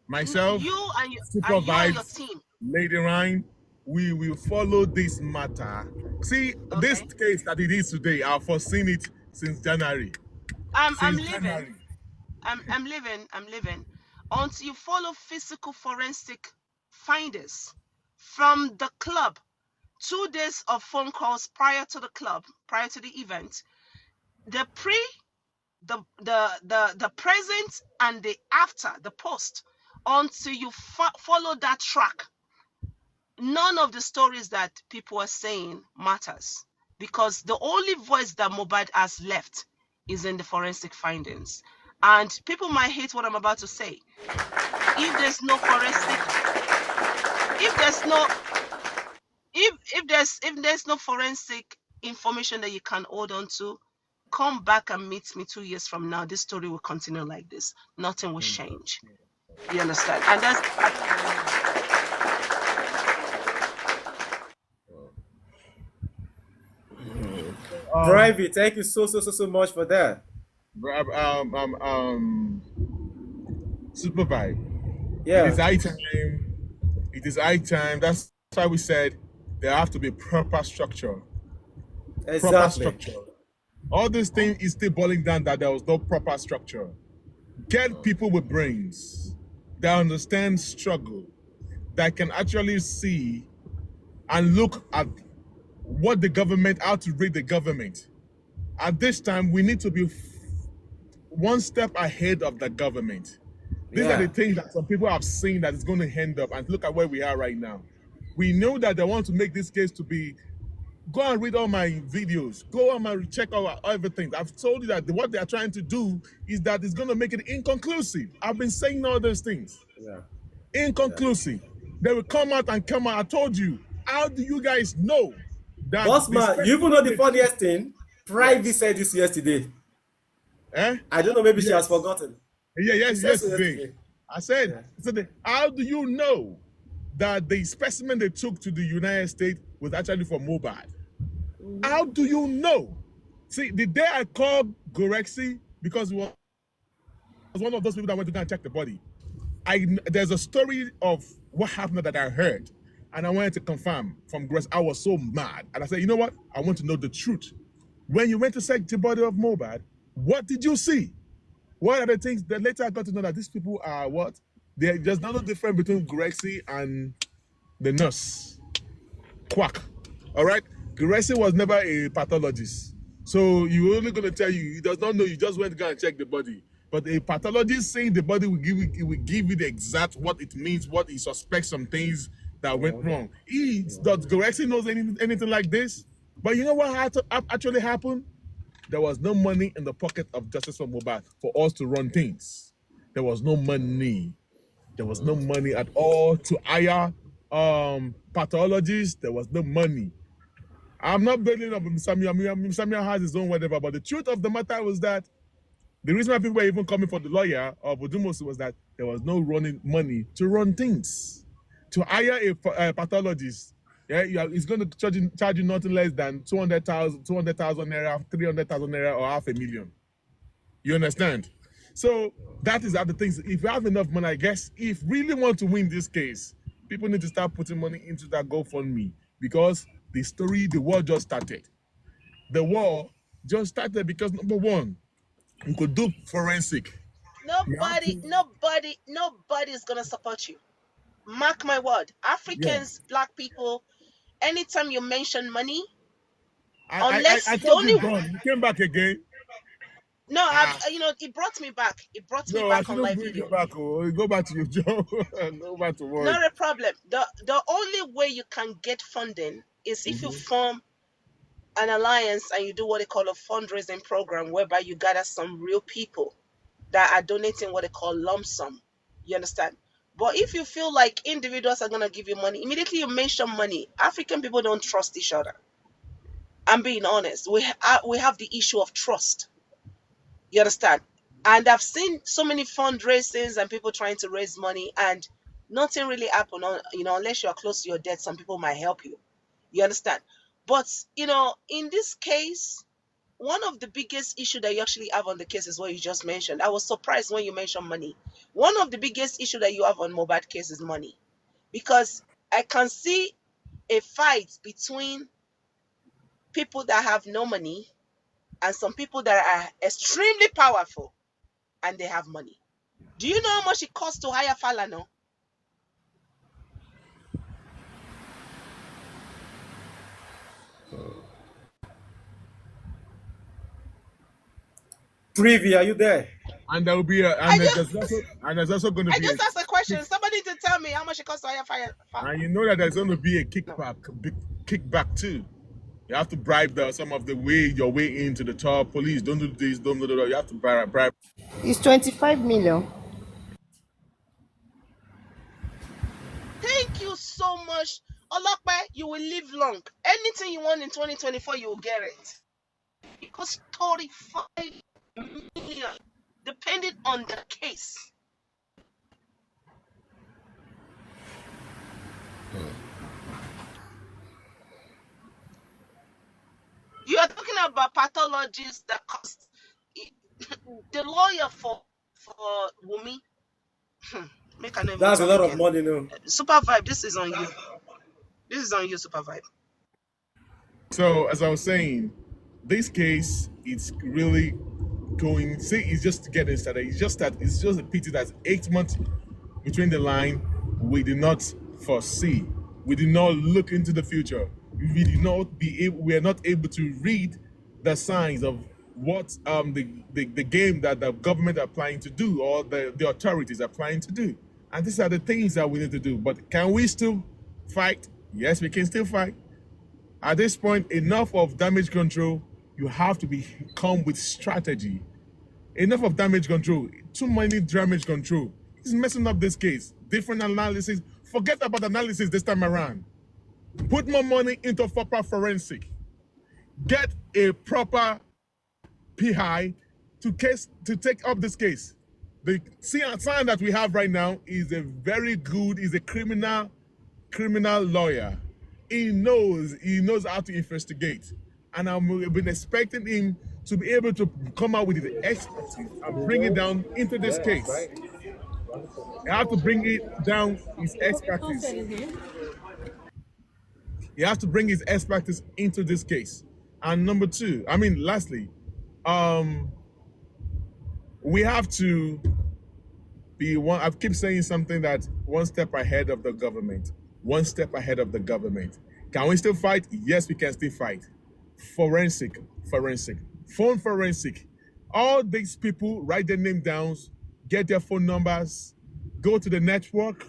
myself, you and Super you and your Vibes, team, Lady Ryan, we will follow this matter. See, this okay? case that it is today, I've foreseen it since January. I'm Since living. January. I'm living until you follow physical forensic findings from the club. 2 days of phone calls prior to the club, prior to the event, the pre, the present, and the after, the post. Until you follow that track, none of the stories that people are saying matters, because the only voice that Mohbad has left is in the forensic findings. And people might hate what I'm about to say. If there's no forensic, if there's no, if there's no forensic information that you can hold on to, come back and meet me 2 years from now. This story will continue like this. Nothing will change. You understand? And that's Private, thank you so much for that. Super Vibe. Yeah. It is high time. It is high time. That's why we said there have to be proper structure. Exactly. Proper structure. All this thing is still boiling down that there was no proper structure. Get people with brains that understand struggle, that can actually see and look at what the government, how to read the government. At this time, we need to be one step ahead of the government. These are the things that some people have seen that is going to end up, and look at where we are right now. We know that they want to make this case to be, go and read all my videos, go and check out everything. I've told you that what they are trying to do is that it's going to make it inconclusive. I've been saying all those things. Inconclusive. They will come out. I told you. How do you guys know that? Bossman, you even know the funniest thing? Private said this yesterday. I don't know, maybe she has forgotten. Yesterday. I said, how do you know that the specimen they took to the United States was actually from Mohbad? How do you know? See, the day I called Gorexi, because he was one of those people that went to go and check the body, there's a story of what happened that I heard, and I wanted to confirm from Grace. I was so mad, and I said, you know what? I want to know the truth. When you went to check the body of Mohbad, what did you see? What are the things that later I got to know that these people are what? There's not difference between Grexy and the nurse. Quack. All right? Grexy was never a pathologist. So you're only going to tell you, he does not know, you just went to go and check the body. But a pathologist saying the body will give you the exact what it means, what he suspects some things that went wrong. Does Grexy knows anything like this? But you know what actually happened? There was no money in the pocket of Justice for Mohbad for us to run things. There was no money. There was no money at all to hire pathologists. There was no money. I'm not blaming on Samuel. Samuel has his own whatever, but the truth of the matter was that the reason why people were even coming for the lawyer of Odumos was that there was no running money to run things. To hire a pathologist, he's going to charge you nothing less than 200,000 naira, 300,000 naira, or 500,000. You understand? So that is other things. If you have enough money, I guess, if really want to win this case, people need to start putting money into that GoFundMe, because the war just started. The war just started because, number one, you could do forensic. Nobody is gonna support you. Mark my word. Africans, black people, anytime you mention money, I told you, Don, you came back again. No, Ah, it brought me back. It brought me no, I back on shouldn't live bring you video. back. Oh, go back to your job. Go back to work. Not a problem. The only way you can get funding is if you Mhm. form an alliance and you do what they call a fundraising program, whereby you gather some real people that are donating what they call lump sum. You understand? But if you feel like individuals are gonna give you money, immediately you mention money. African people don't trust each other. I'm being honest. We have the issue of trust. You understand? And I've seen so many fundraisings and people trying to raise money, and nothing really happened. Unless you're close to your death, some people might help you. You understand? But in this case, one of the biggest issue that you actually have on the case is what you just mentioned. I was surprised when you mentioned money. One of the biggest issue that you have on Mohbad case is money, because I can see a fight between people that have no money and some people that are extremely powerful and they have money. Do you know how much it costs to hire Falano? Privy, are you there? And there will be a, I and just there's also going to I be a just asked a question. kick, Somebody to tell me how much it costs to hire fire. and you know that there's going to be a No. kickback, big kickback too. You have to bribe some of the way your way into the top. Police don't do this, don't do that. You have to bribe. It's 25 million. Thank you so much. Olokpe, you will live long. Anything you want in 2024, you will get it. It costs 35 million, depending on the case. You are talking about pathologies that cost. The lawyer for Wumi, make an even That's a talk lot of again. money, no. Super Vibe, this is on you. This is on you, Super Vibe. So as I was saying, this case it's really going. See, it's just getting started. It's just a pity that 8 months between the line. We did not foresee. We did not look into the future. We did not be able. We are not able to read the signs of what the game that the government are planning to do or the authorities are planning to do. And these are the things that we need to do. But can we still fight? Yes, we can still fight. At this point, enough of damage control. You have to come with strategy. Enough of damage control. Too many damage control. It's messing up this case. Different analysis. Forget about analysis this time around. Put more money into proper forensic. Get a proper PI to take up this case. The sign that we have right now is a criminal lawyer. He knows how to investigate, and I've been expecting him to be able to come out with his expertise and bring it down into this case. You have to bring it down his expertise. He has to bring his expertise into this case. And number two, lastly, we have to be one. I keep saying something that one step ahead of the government. One step ahead of the government. Can we still fight? Yes, we can still fight. Forensic, phone forensic. All these people write their name down, get their phone numbers, go to the network,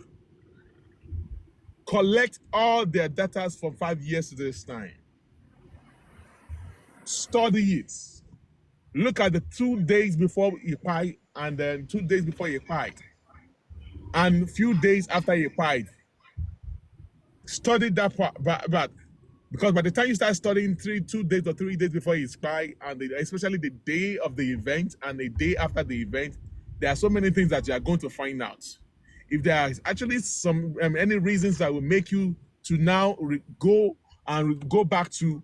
collect all their data from 5 years to this time. Study it. Look at the 2 days before you fight and then 2 days before you fight. And a few days after you fight. Study that part, but because by the time you start studying 2 days or 3 days before you spy, and especially the day of the event and the day after the event, there are so many things that you are going to find out. If there is actually some any reasons that will make you to now go back to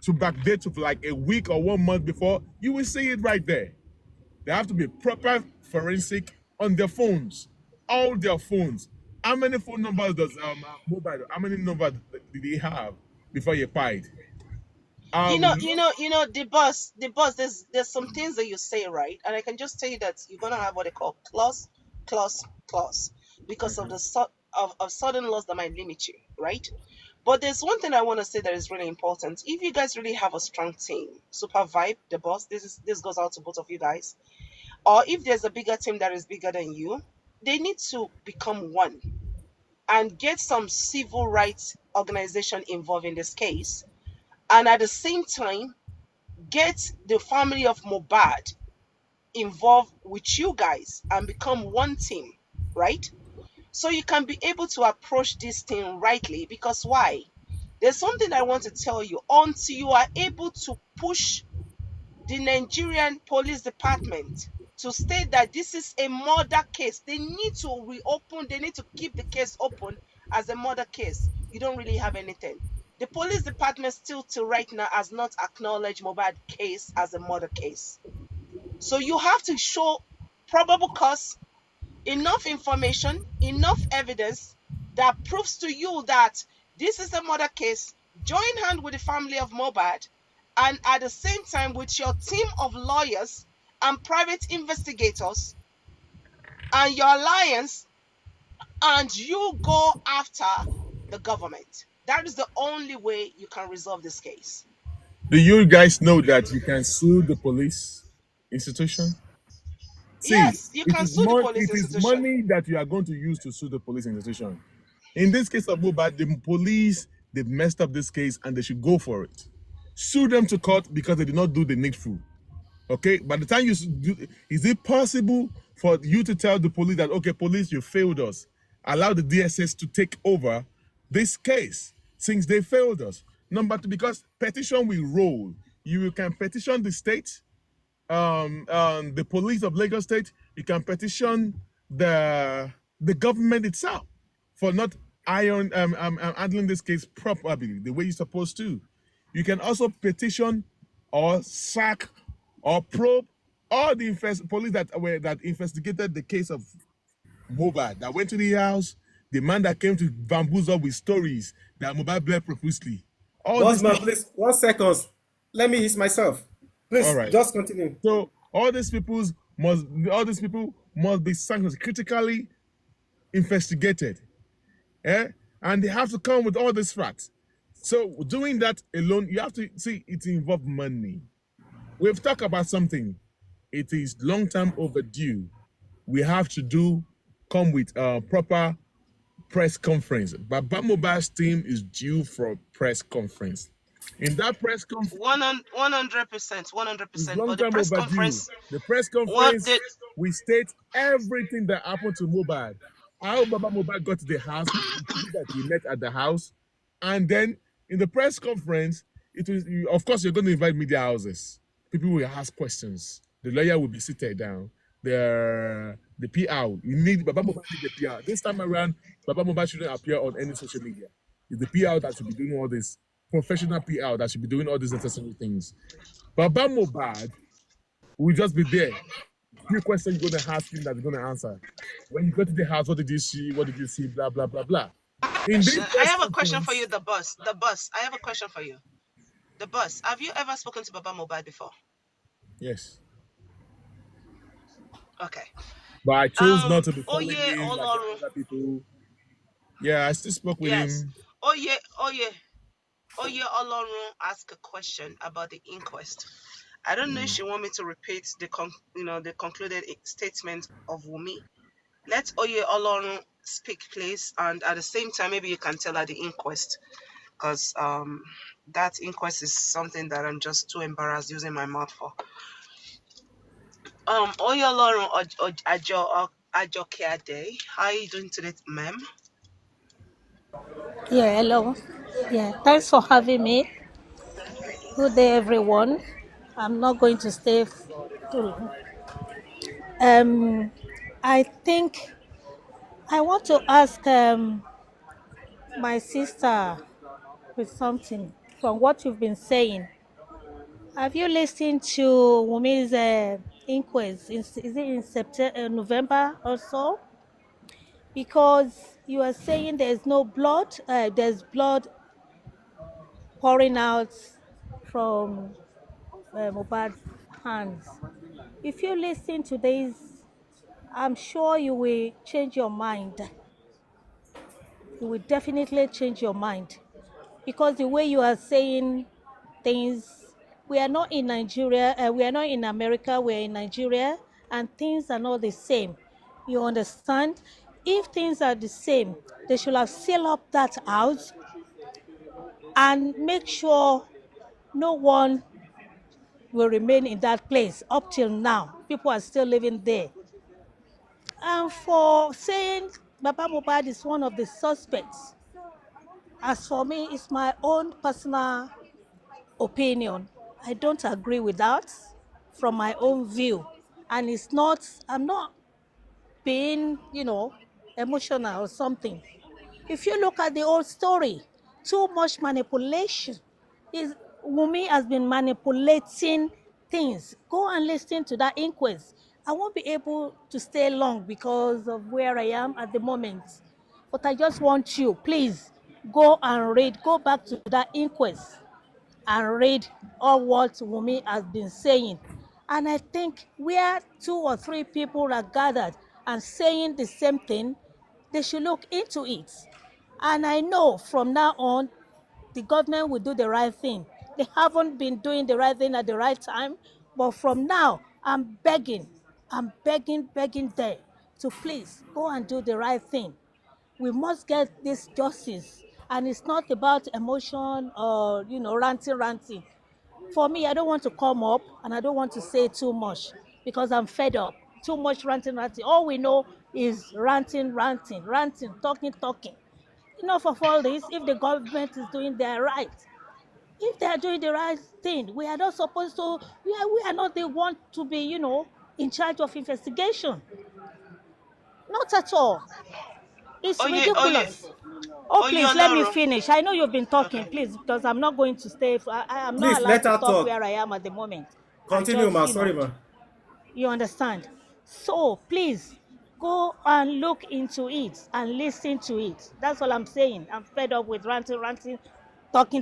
backdate to like a week or 1 month before, you will see it right there. There have to be proper forensic on their phones, all their phones. How many phone numbers does mobile? How many numbers did he have before he paid? The boss. There's some things that you say, right, and I can just tell you that you're gonna have what they call clause, because of the of sudden loss that might limit you, right? But there's one thing I want to say that is really important. If you guys really have a strong team, Super Vibe, the boss, this goes out to both of you guys. Or if there's a bigger team that is bigger than you, they need to become one and get some civil rights organization involved in this case. And at the same time, get the family of Mohbad involved with you guys and become one team, right? So you can be able to approach this thing rightly. Because why? There's something I want to tell you. Until you are able to push the Nigerian police department to state that this is a murder case, they need to reopen, they need to keep the case open as a murder case. You don't really have anything. The police department still till right now has not acknowledged Mohbad case as a murder case. So you have to show probable cause, enough information, enough evidence that proves to you that this is a murder case. Join hand with the family of Mohbad, and at the same time with your team of lawyers and private investigators and your alliance, and you go after the government. That is the only way you can resolve this case. Do you guys know that you can sue the police institution? See, Yes, you can sue the police it is institution. money that you are going to use to sue the police institution. In this case of Mohbad, the police, they've messed up this case and they should go for it. Sue them to court because they did not do the needful. Okay, by the time you do, is it possible for you to tell the police that, okay, police, you failed us? Allow the DSS to take over this case since they failed us. Number two, because petition will roll. You can petition the state, the police of Lagos State. You can petition the government itself for not handling this case properly the way you're supposed to. You can also petition or sack or probe all the police that investigated the case of Mohbad, that went to the house, the man that came to bamboozle with stories that Mohbad bled profusely. All these Bossman, people. please, 1 second. Let me ease myself. All Please, right. just continue. So all these people must be sanctioned, critically investigated. And they have to come with all these facts. So doing that alone, you have to see it involves money. We've talked about something. It is long-term overdue. We have to come with a proper press conference. But Mohbad's team is due for a press conference. In that press conference, 100%, it's 100%. long But the time press overdue. conference, The press what conference did we state everything that happened to Mohbad. How Baba Mohbad got to the house, the people that he met at the house, and then in the press conference, of course you're going to invite media houses. People will ask questions. The lawyer will be seated down. The PR, you need Baba Mohbad need the PR. This time around, Baba Mohbad shouldn't appear on any social media. It's the PR that should be doing all this, professional PR that should be doing all these necessary things. Baba Mohbad will just be there. Few questions you're going to ask him that he's going to answer. When you go to the house, what did you see? What did you see? Blah, blah, blah, blah. In this I press have a question for conference, you, the boss. The boss. I have a question for you. The boss. Have you ever spoken to Baba Mohbad before? yes. Okay. But I chose not to be Oh calling yeah, names like Olorun. other people. Yeah, I still spoke with Yes. him. Oh yeah, oh yeah. Oh yeah, Olorun asked a question about the inquest. I don't know if she want me to repeat the concluded statement of Wumi. Let Oye Olorun speak, please, and at the same time, maybe you can tell her the inquest, because that inquest is something that I'm just too embarrassed using my mouth for. Oye Olorun Ajokeade, how are you doing today, ma'am? Yeah, hello. Yeah, thanks for having me. Good day, everyone. I'm not going to stay too long. I think I want to ask my sister with something from what you've been saying. Have you listened to Wumi's inquest? Is it in September, November or so? Because you are saying there's no blood, there's blood pouring out from Mohbad's hands. If you listen to this, I'm sure you will change your mind. You will definitely change your mind. because the way you are saying things, we are not in Nigeria, we are not in America, we are in Nigeria, and things are not the same. You understand? If things are the same, they should have sealed up that house and make sure no one will remain in that place. Up till now, people are still living there. And for saying Baba Mohbad is one of the suspects, as for me, it's my own personal opinion. I don't agree with that from my own view. And it's not, I'm not being, emotional or something. If you look at the old story, too much manipulation. Is Wumi has been manipulating things. Go and listen to that inquest. I won't be able to stay long because of where I am at the moment. But I just want you, please, go and read, go back to that inquest and read all what Wumi has been saying. And I think where 2 or 3 people are gathered and saying the same thing, they should look into it. And I know from now on, the government will do the right thing. They haven't been doing the right thing at the right time, but from now, I'm begging them to please go and do the right thing. We must get this justice, and it's not about emotion or ranting. For me, I don't want to come up and I don't want to say too much because I'm fed up. Too much ranting. All we know is ranting, talking. Enough of all this. If the government is doing their right, if they are doing the right thing, we are not supposed to. We are not the one to be, in charge of investigation. Not at all. It's ridiculous. Oh, please let me Lauro. finish. I know you've been talking, Okay. please, because I'm not going to stay. I'm not Please allowed let to her talk talk. where I am at the moment. I Continue, just, ma. Sorry, ma. you understand. So please go and look into it and listen to it. That's all I'm saying. I'm fed up with ranting,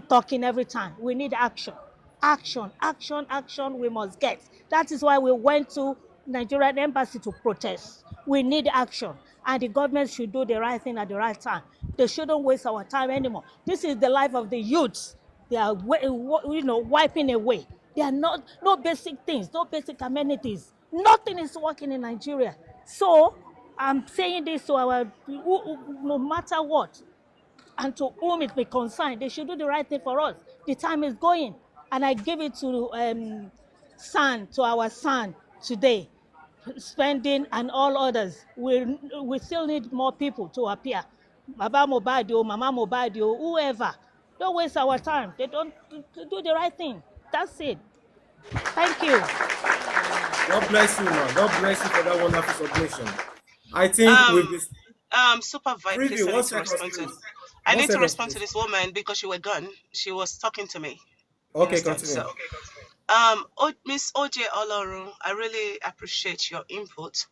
talking every time. We need action. Action we must get. That is why we went to Nigerian embassy to protest. We need action. And the government should do the right thing at the right time. They shouldn't waste our time anymore. This is the life of the youth. They are wiping away. There are no basic things, no basic amenities. Nothing is working in Nigeria. So I'm saying this to no matter what, and to whom it may concern, they should do the right thing for us. The time is going, and I give it to our son today, spending and all others. We still need more people to appear. Baba Mohbad, Mama Mohbad, whoever. Don't waste our time. They don't do the right thing. That's it. Thank you. God bless you, ma. God bless you for that wonderful submission. I think with Um, this Super Vibe, please, preview, I one need to second, respond to. please. I One need to second, respond to please. this woman because you were gone. She was talking to me. You Okay, understand? continue. So, Miss OJ Olaru, I really appreciate your input,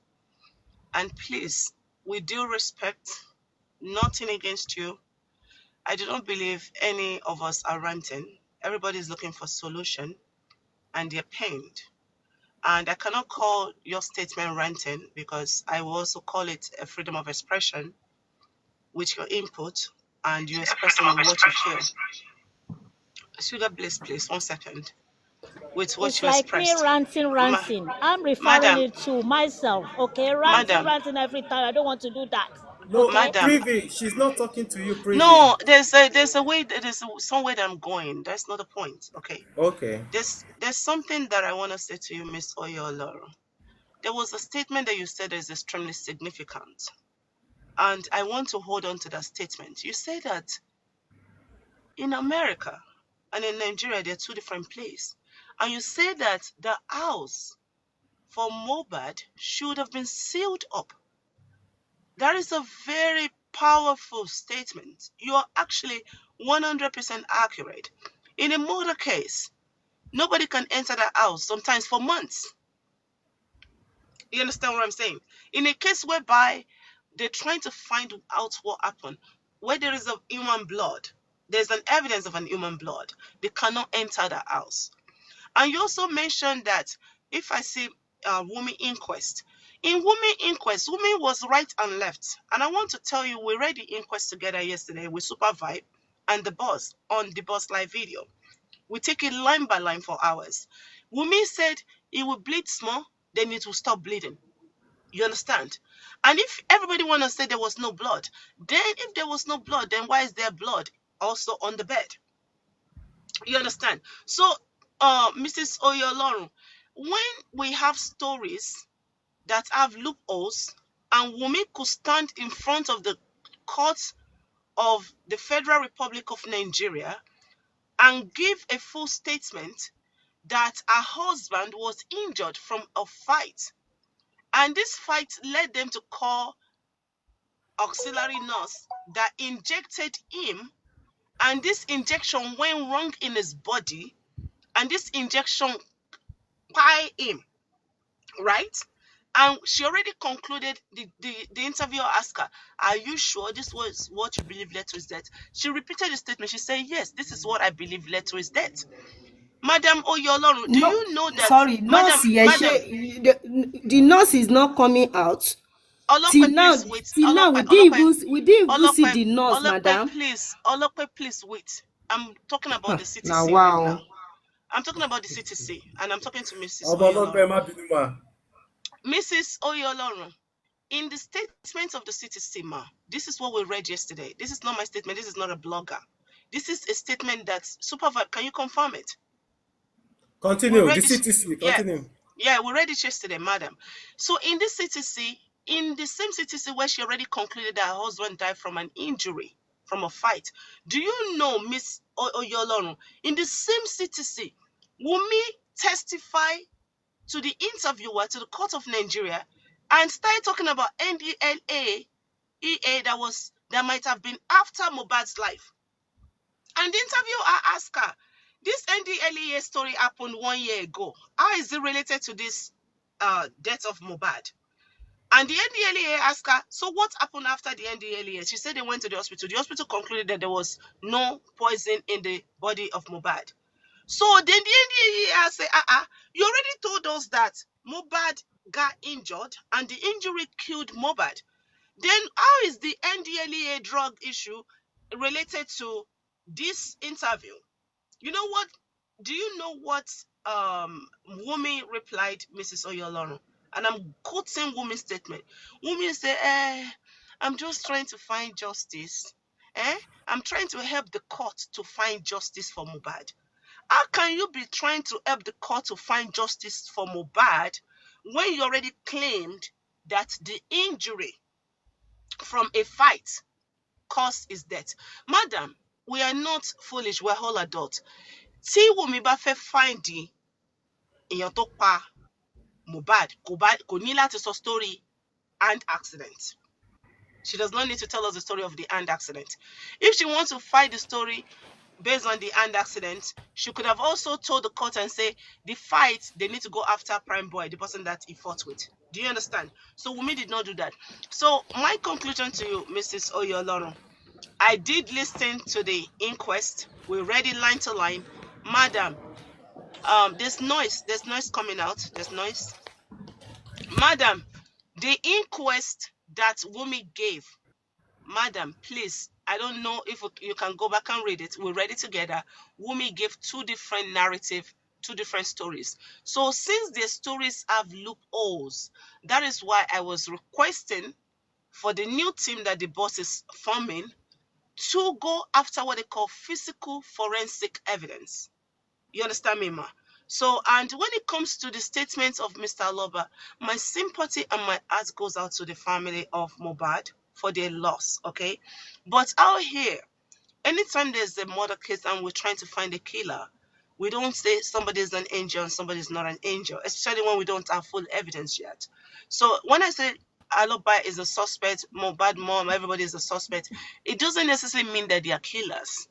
and please, with due respect, nothing against you. I do not believe any of us are ranting. Everybody is looking for solution, and they're pained. And I cannot call your statement ranting because I will also call it a freedom of expression with your input and you expressing what you feel. Sugar Bliss, please, 1 second. With what It's you like me expressed. Ma- ranting. I'm referring Madam, it to myself. Okay, madam, ranting every time. I don't want to do that. No, Okay. madam. preview. She's not talking to you, preview. No, there's a way, somewhere that I'm going. That's not the point. Okay. Okay. There's something that I want to say to you, Miss Oyoloro. There was a statement that you said is extremely significant. And I want to hold on to that statement. You say that in America and in Nigeria, they're two different places. And you say that the house for Mohbad should have been sealed up. That is a very powerful statement. You are actually 100% accurate. In a murder case, nobody can enter the house sometimes for months. You understand what I'm saying? In a case whereby they're trying to find out what happened, where there is a human blood, there's an evidence of an human blood, they cannot enter the house. And you also mentioned that if I see Wumi inquest, in Wumi inquest, Wumi was right and left. And I want to tell you, we read the inquest together yesterday with Super Vibe, and the boss on the boss live video. We take it line by line for hours. Wumi said it will bleed small, then it will stop bleeding. You understand? And if everybody want to say there was no blood, then if there was no blood, then why is there blood also on the bed? You understand? So, Mrs. Oyolorun, when we have stories that have loopholes, and Wumi could stand in front of the courts of the Federal Republic of Nigeria and give a full statement that her husband was injured from a fight, and this fight led them to call auxiliary nurse that injected him, and this injection went wrong in his body, and this injection pie him, right? And she already concluded. The interviewer asked her, are you sure this was what you believe led to his death? She repeated the statement. She said, yes, this is what I believe led to his death. Madam Oyolorun, do No, you know that, sorry, nurse. madam, The nurse is not coming out. Till Olope, now, please wait. till now, Olope, Olope, we didn't even see Olope, the nurse, Olope, madam. please. Olope, please wait. I'm talking about the Now, CTC right now. wow. I'm talking about the CTC, and I'm talking to Mrs. Ọmọ Oyolorun. má bínú mà. Mrs. Oyolorun, in the statement of the CTC, ma, this is what we read yesterday. This is not my statement. This is not a blogger. This is a statement that supervisor. Can you confirm it? Continue. read The this- CTC. yeah. Continue. Yeah, we read it yesterday, madam. So in this CTC, in the same CTC where she already concluded that her husband died from an injury, from a fight, do you know, Miss Oyolorun, in the same CTC, Wumi testified to the interviewer, to the court of Nigeria, and started talking about NDLA, EA that might have been after Mohbad's life. And the interviewer asked her, this NDLEA story happened 1 year ago. How is it related to this death of Mohbad? And the NDLEA asked her, so what happened after the NDLEA? She said they went to the hospital. The hospital concluded that there was no poison in the body of Mohbad. So then the NDLEA said, you already told us that Mohbad got injured and the injury killed Mohbad. Then how is the NDLEA drug issue related to this interview? You know what? Do you know what Wumi replied, Mrs. Oyolorun? And I'm quoting Wumi's statement. Wumi said, I'm just trying to find justice. I'm trying to help the court to find justice for Mohbad. How can you be trying to help the court to find justice for Mohbad when you already claimed that the injury from a fight caused his death? Madam, we are not foolish, we're all adults. Tí Wùmí bá fẹ́ find èèyàn tó pa Mohbad, kò ní láti sọ story hand accident. She does not need to tell us the story of the hand accident. If she wants to find the story based on the hand accident, she could have also told the court and say, the fight, they need to go after Prime Boy, the person that he fought with. Do you understand? So Wumi did not do that. So my conclusion to you, Mrs. Oyolorun, I did listen to the inquest. We read it line to line. Madam, there's noise coming out. There's noise. Madam, the inquest that Wumi gave, madam, please, I don't know if you can go back and read it. We read it together. Wumi gave two different narratives, two different stories. So since the stories have loopholes, that is why I was requesting for the new team that the boss is forming to go after what they call physical forensic evidence. You understand me, ma? So, and when it comes to the statements of Mr. Aloba, my sympathy and my heart goes out to the family of Mohbad for their loss, okay? But out here, anytime there's a murder case and we're trying to find a killer, we don't say somebody's an angel and somebody's not an angel, especially when we don't have full evidence yet. So when I say Aloba is a suspect, Mohbad mom, everybody is a suspect, it doesn't necessarily mean that they are killers.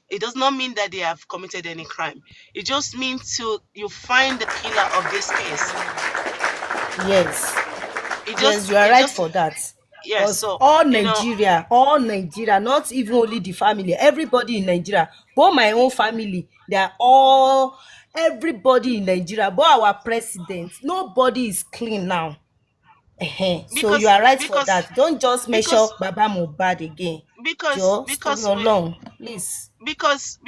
It does not mean that they have committed any crime. It just means you find the killer of this case. Yes. Yes, you are right for that. Yes, Because so all Nigeria, not even only the family, everybody in Nigeria, both my own family, they are all, everybody in Nigeria, both our president, nobody is clean now. So you are right for that. Don't just measure Baba Mohbad again. because Please. Because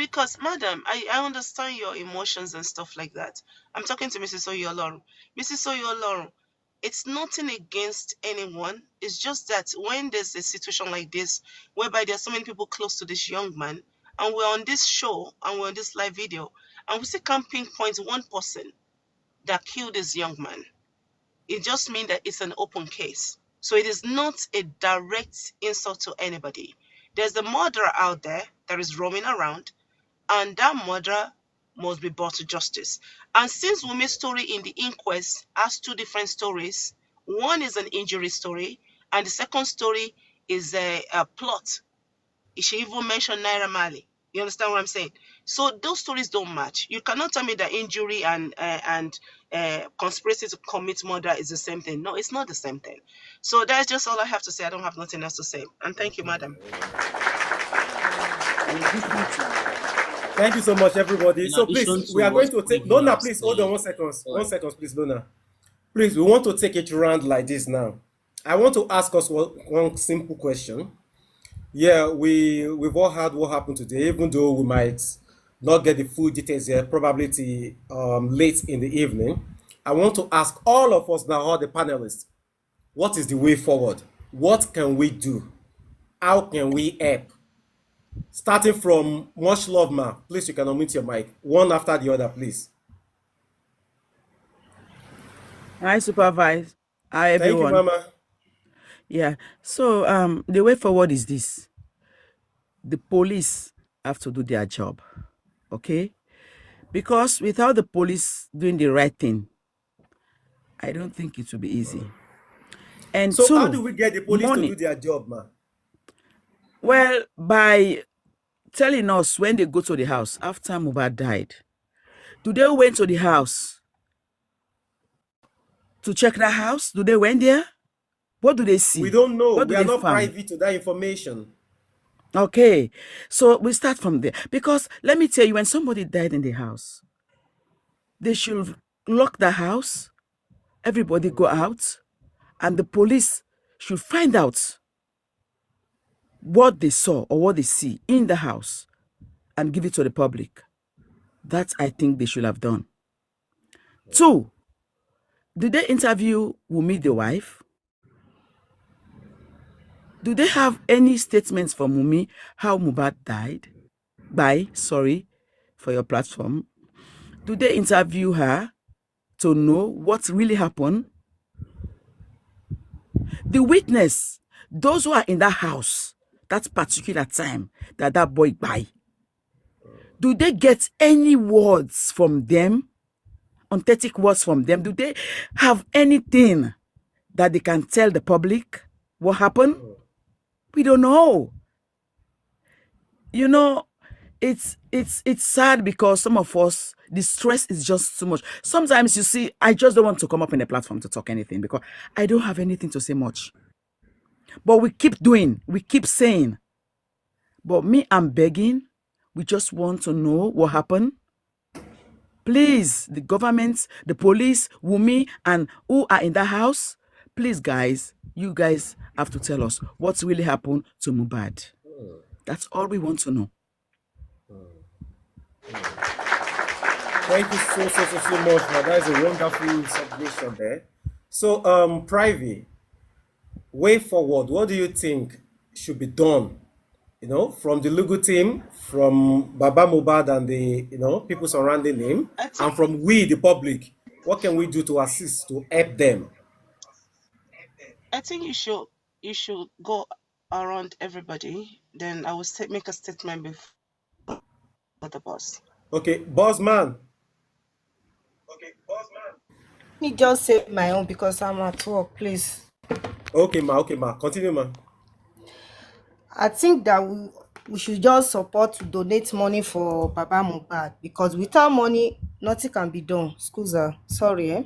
madam, I understand your emotions and stuff like that. I'm talking to Mrs. Oyolorun. Mrs. Oyolorun, it's nothing against anyone. It's just that when there's a situation like this, whereby there's so many people close to this young man, and we're on this show and we're on this live video, and we still can't pinpoint one person that killed this young man. It just means that it's an open case. So it is not a direct insult to anybody. There's a murderer out there that is roaming around, and that murderer must be brought to justice. And since Wumi's story in the inquest has two different stories, one is an injury story, and the second story is a plot. She even mentioned Naira Mali. You understand what I'm saying? So those stories don't match. You cannot tell me that injury and conspiracy to commit murder is the same thing. No, it's not the same thing. So that's just all I have to say. I don't have nothing else to say. And thank you, madam. Thank you so much, everybody. In So addition please, to we are going what to take. Preview Lona, has please hold on said, 1 second. all One right. second, please, Lona. Please, we want to take it round like this now. I want to ask us one simple question. Yeah, we've all heard what happened today, even though we might not get the full details here, probably till, late in the evening. I want to ask all of us now, all the panelists, what is the way forward? What can we do? How can we help? Starting from Much Love Ma, please, you can unmute your mic. One after the other, please. Hi, supervise. Hi, Thank you, everyone. Mama. Yeah. So, the way forward is this: the police have to do their job, okay? Because without the police doing the right thing, I don't think it will be easy. And So how do two, we get the police to do money. their job, Ma? Well, by telling us when they go to the house after Mohbad died, do they went to the house to check that house? Do they went there? What do they We see? don't know. What do We are they not find? privy to that information. Okay, so we start from there. Because let me tell you, when somebody died in the house, they should lock the house, everybody go out, and the police should find out what they saw or what they see in the house and give it to the public. That I think they should have done. Two, did they interview Wumi, the wife? Do they have any statements from Wumi how Mohbad died? Sorry for your platform. Do they interview her to know what really happened? The witness, those who are in that house, that particular time that boy died, do they get any words from them, authentic words from them? Do they have anything that they can tell the public what happened? We don't know. You know, it's sad because some of us, the stress is just too much. Sometimes you see, I just don't want to come up in a platform to talk anything because I don't have anything to say much. But we keep doing, we keep saying. But me, I'm begging. We just want to know what happened. Please, the government, the police, Wumi, and who are in the house, please, guys, you guys have to tell us what's really happened to Mohbad. That's all we want to know. Thank you so much, Ma. That is a wonderful submission there. So, Privy, way forward, what do you think should be done? You know, from the legal team, from Baba Mohbad and the people surrounding him, I think and from we, the public. What can we do to assist to help them? I think you should go around everybody. Then I will make a statement before the boss. Okay, boss man. Let me just say my own because I'm at work, please. Okay, ma. Continue, ma. I think that we should just support to donate money for Baba Mohbad because without money, nothing can be done. Scusa, sorry, eh?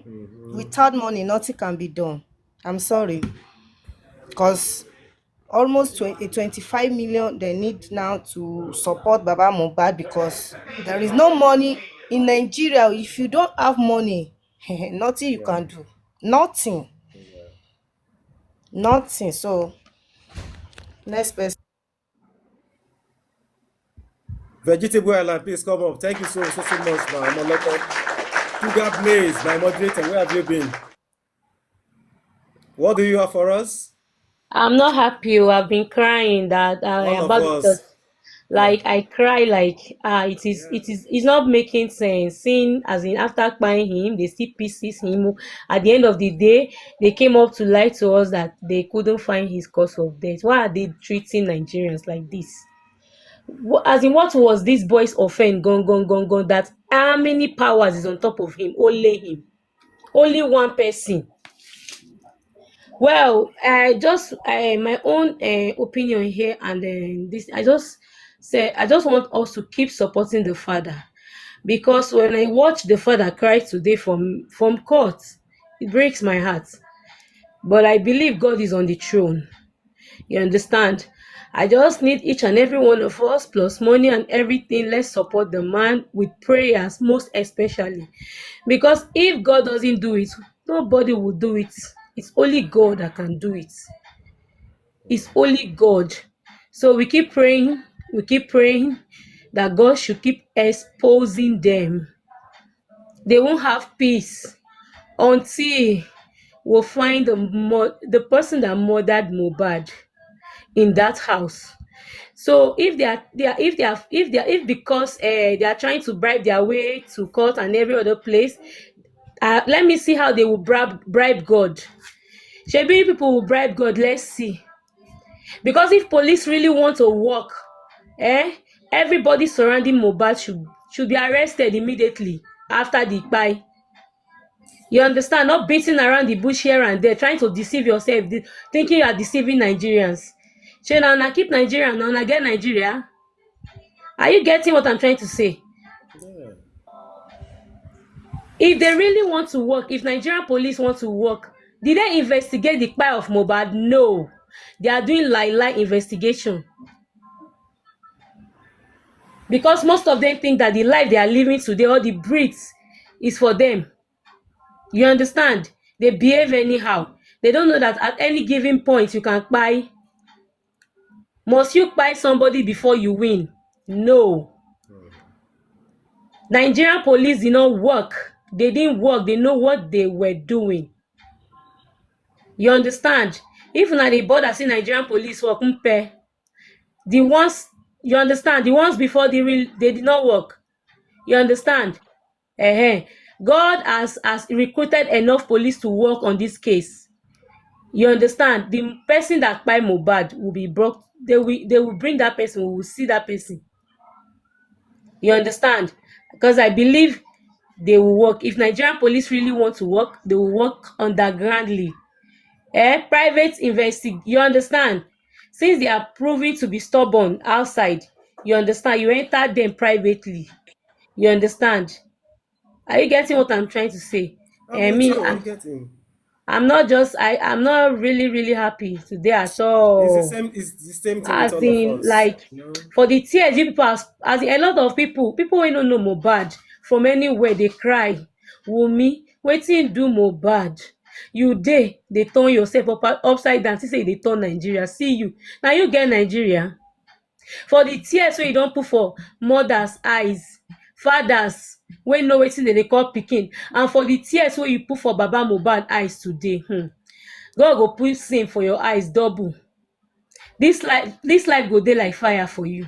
Without money, nothing can be done. I'm sorry. Because almost 25 million they need now to support Baba Mohbad because there is no money in Nigeria. If you don't have money, nothing you can do. Nothing. Nothing. So, next person. Vegetable Island, please come up. Thank you so much, man. I'm a Sugar Blaze, my moderator. Where have you been? What do you have for us? I'm not happy. I've been crying that All of about us. because like I cry like Yeah. it's not making sense. Seeing as in after buying him, they still pieces him. At the end of the day, they came up to lie to us that they couldn't find his cause of death. Why are they treating Nigerians like this? As in, what was this boy's offense? Gone. That how many powers is on top of him? Only him. Only one person. Well, I just my own opinion here, and then this I just want us to keep supporting the father, because when I watch the father cry today from court, it breaks my heart. But I believe God is on the throne. You understand? I just need each and every one of us, plus money and everything. Let's support the man with prayers, most especially. Because if God doesn't do it, nobody will do it. It's only God that can do it. It's only God. So we keep praying that God should keep exposing them. They won't have peace until we'll find the person that murdered Mohbad in that house. So if because they are trying to bribe their way to court and every other place, let me see how they will bribe God. Shebi people will bribe God. Let's see. Because if police really want to work, eh, everybody surrounding Mohbad should be arrested immediately after the kpai. You understand? Not beating around the bush here and there, trying to deceive yourself, thinking you are deceiving Nigerians. Shey na keep Nigeria, na get Nigeria. Are you getting what I'm trying to say? Yeah. If they really want to work, if Nigerian police want to work, did they investigate the kpai of Mohbad? No. They are doing lie investigation. Because most of them think that the life they are living today, all the breeds, is for them. You understand? They behave anyhow. They don't know that at any given point you can buy. Must you buy somebody before you win? No. Nigerian police did not work. They didn't work. They know what they were doing. You understand? If na the border see Nigerian police work, the ones, you understand, the ones before they did not work. You understand? God has recruited enough police to work on this case. You understand? The person that kpai Mohbad will be brought. They will bring that person. We will see that person. You understand? Because I believe they will work. If Nigerian police really want to work, they will work undergroundly. Private you understand? Since they are proving to be stubborn outside, you understand? You enter them privately. You understand? Are you getting what I'm trying to say? I'm with Me, you. I'm getting. I'm not really happy today at It's the all. same. It's the same thing with As all of in, us. like, for the tears you people as in, a lot of people wey no know Mohbad from anywhere dey cry. Wunmi, wetin do Mohbad? You dey turn yourself upside down, see say you dey turn Nigeria. See you, na you get Nigeria. For the tears wey you don put for mothers eyes, fathers wey know wetin dem dey call pikin, and for the tears wey you put for baba Mohbad eyes today, God go put same for your eyes double. This life go dey like fire for you,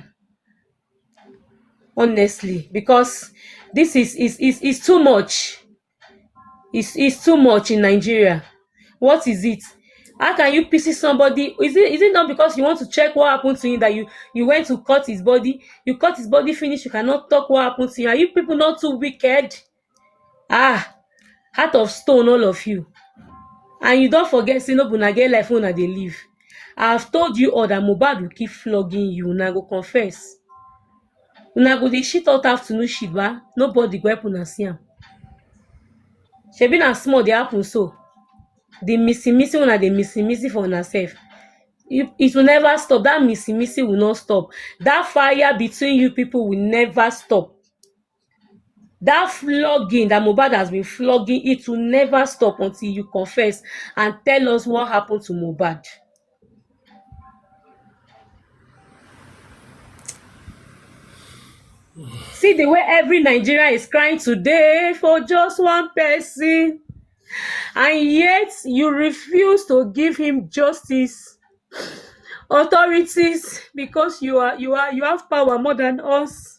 honestly, because this is too much. It's too much in Nigeria. What is it? How can you pity somebody? Is it not because you want to check what happened to him that you went to cut his body? You cut his body finish, you cannot talk what happened to him. Are you people not too wicked? Heart of stone, all of you. And you don't forget, say no be una get life una dey live. I have told you all that Mohbad will keep flogging you. Una go confess. Una go dey shit out afternoon shit, ba? Nobody go help una see am. Shebi na small dey happen so. The missy una dey missy for una sef. It will never stop. That missy will not stop. That fire between you people will never stop. That flogging that Mohbad has been flogging, it will never stop until you confess and tell us what happened to Mohbad. See the way every Nigerian is crying today for just one person, and yet you refuse to give him justice. Authorities, because you have power more than us.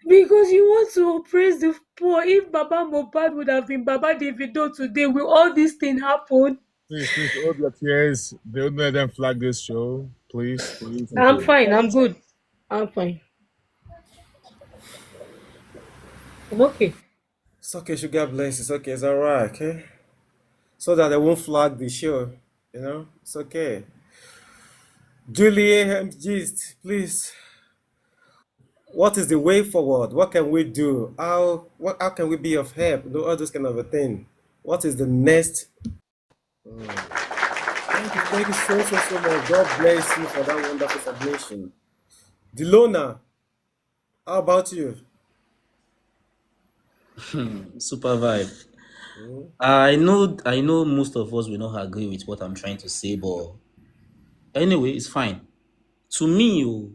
Because you want to oppress the poor. If Baba Mohbad would have been Baba Davido today, will all these things happen? Please, hold your tears. Don't let them flag this show. Please, thank I'm you. fine. I'm good. I'm fine. I'm okay. It's okay, sugar bless. It's okay. It's all right. Okay. So that they won't flag the show. You know, it's okay. Julie and Gist, please. What is the way forward? What can we do? How can we be of help? Do all those kind of a thing. What is the next? Thank you so much. God bless you for that wonderful submission. Delona, how about you? Super vibe. I know most of us will not agree with what I'm trying to say, but anyway, it's fine. To me,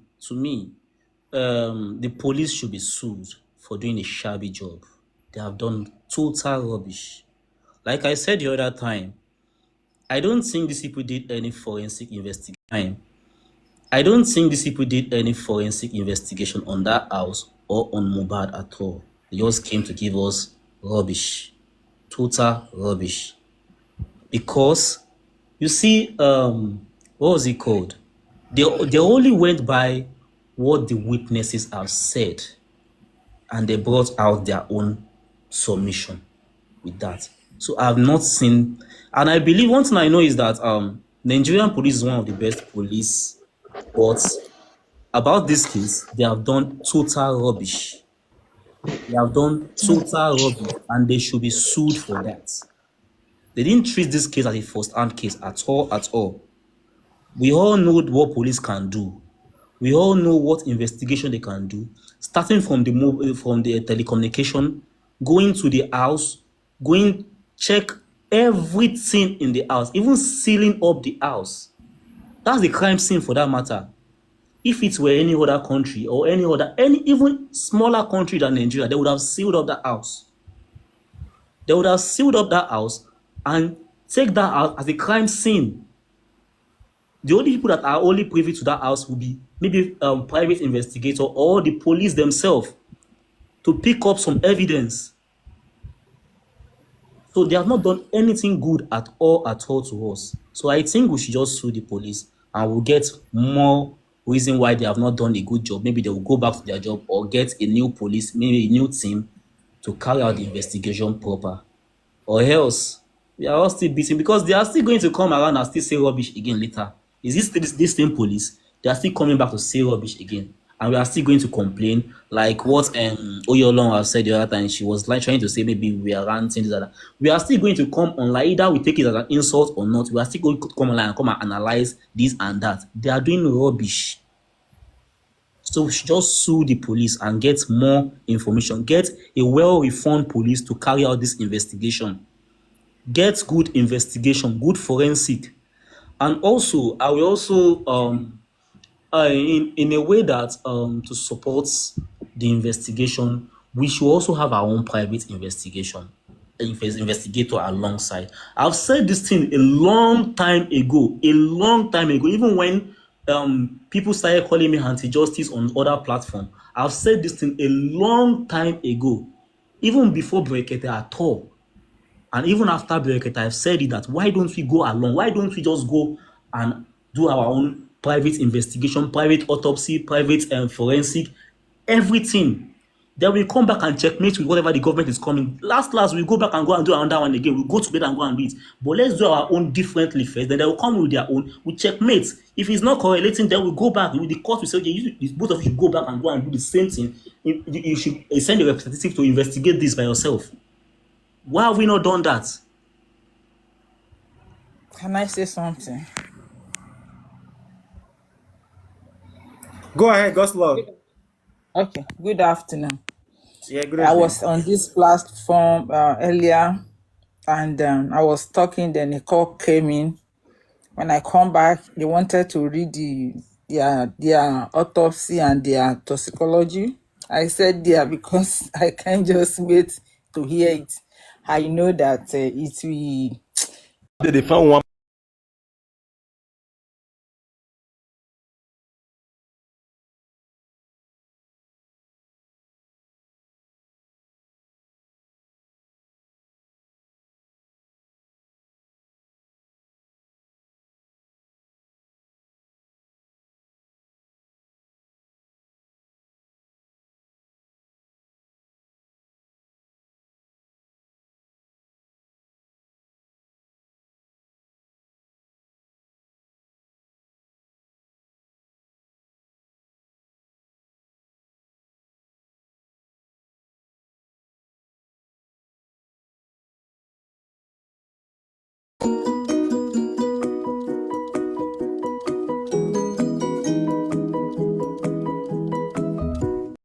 the police should be sued for doing a shabby job. They have done total rubbish. Like I said the other time, I don't think these people did any forensic investigation. I don't think these people did any forensic investigation on that house or on Mohbad at all. They just came to give us rubbish, total rubbish. Because you see, what was it called? They only went by what the witnesses have said, and they brought out their own submission with that. So I have not seen, and I believe one thing I know is that Nigerian police is one of the best police, but about this case, they have done total rubbish. They have done total rubbish, and they should be sued for that. They didn't treat this case as a first-hand case at all, at all. We all know what police can do. We all know what investigation they can do, starting from the telecommunication, going to the house, going check everything in the house, even sealing up the house. That's the crime scene for that matter. If it were any other country or any even smaller country than Nigeria, they would have sealed up that house. They would have sealed up that house and take that out as a crime scene. The only people that are only privy to that house will be maybe private investigator or the police themselves to pick up some evidence. So they have not done anything good at all to us. So I think we should just sue the police and we'll get more reason why they have not done a good job. Maybe they will go back to their job or get a new police, maybe a new team to carry out the investigation proper. Or else we are all still beating because they are still going to come around and still say rubbish again later. Is this same police? They are still coming back to say rubbish again. And we are still going to complain like what Oyolong has said the other time. She was like trying to say maybe we are ranting this and that. We are still going to come online. Either we take it as an insult or not. We are still going to come online and come and analyze this and that. They are doing rubbish. So we should just sue the police and get more information. Get a well-reformed police to carry out this investigation. Get good investigation, good forensic. And also, I will also in a way that to support the investigation, we should also have our own private investigator alongside. I've said this thing a long time ago, even when people started calling me anti-justice on other platform. I've said this thing a long time ago, even before Brekete at all. And even after Brekete, I've said it that why don't we go along? Why don't we just go and do our own private investigation, private autopsy, private forensic, everything. Then we come back and checkmate with whatever the government is coming. Last, we go back and go and do another one again. We go together and go and do it. But let's do our own differently first. Then they will come with their own. We checkmate. If it's not correlating, then we go back. With the court, we say, okay, both of you should go back and go and do the same thing. You should send a representative to investigate this by yourself. Why have we not done that? Can I say something? Go ahead, Goslov. Okay, good afternoon. Yeah, good I evening. was on this platform earlier and I was talking, then a call came in. When I come back, they wanted to read their autopsy and their toxicology. I said there because I can't just wait to hear it. I know that it will. They found one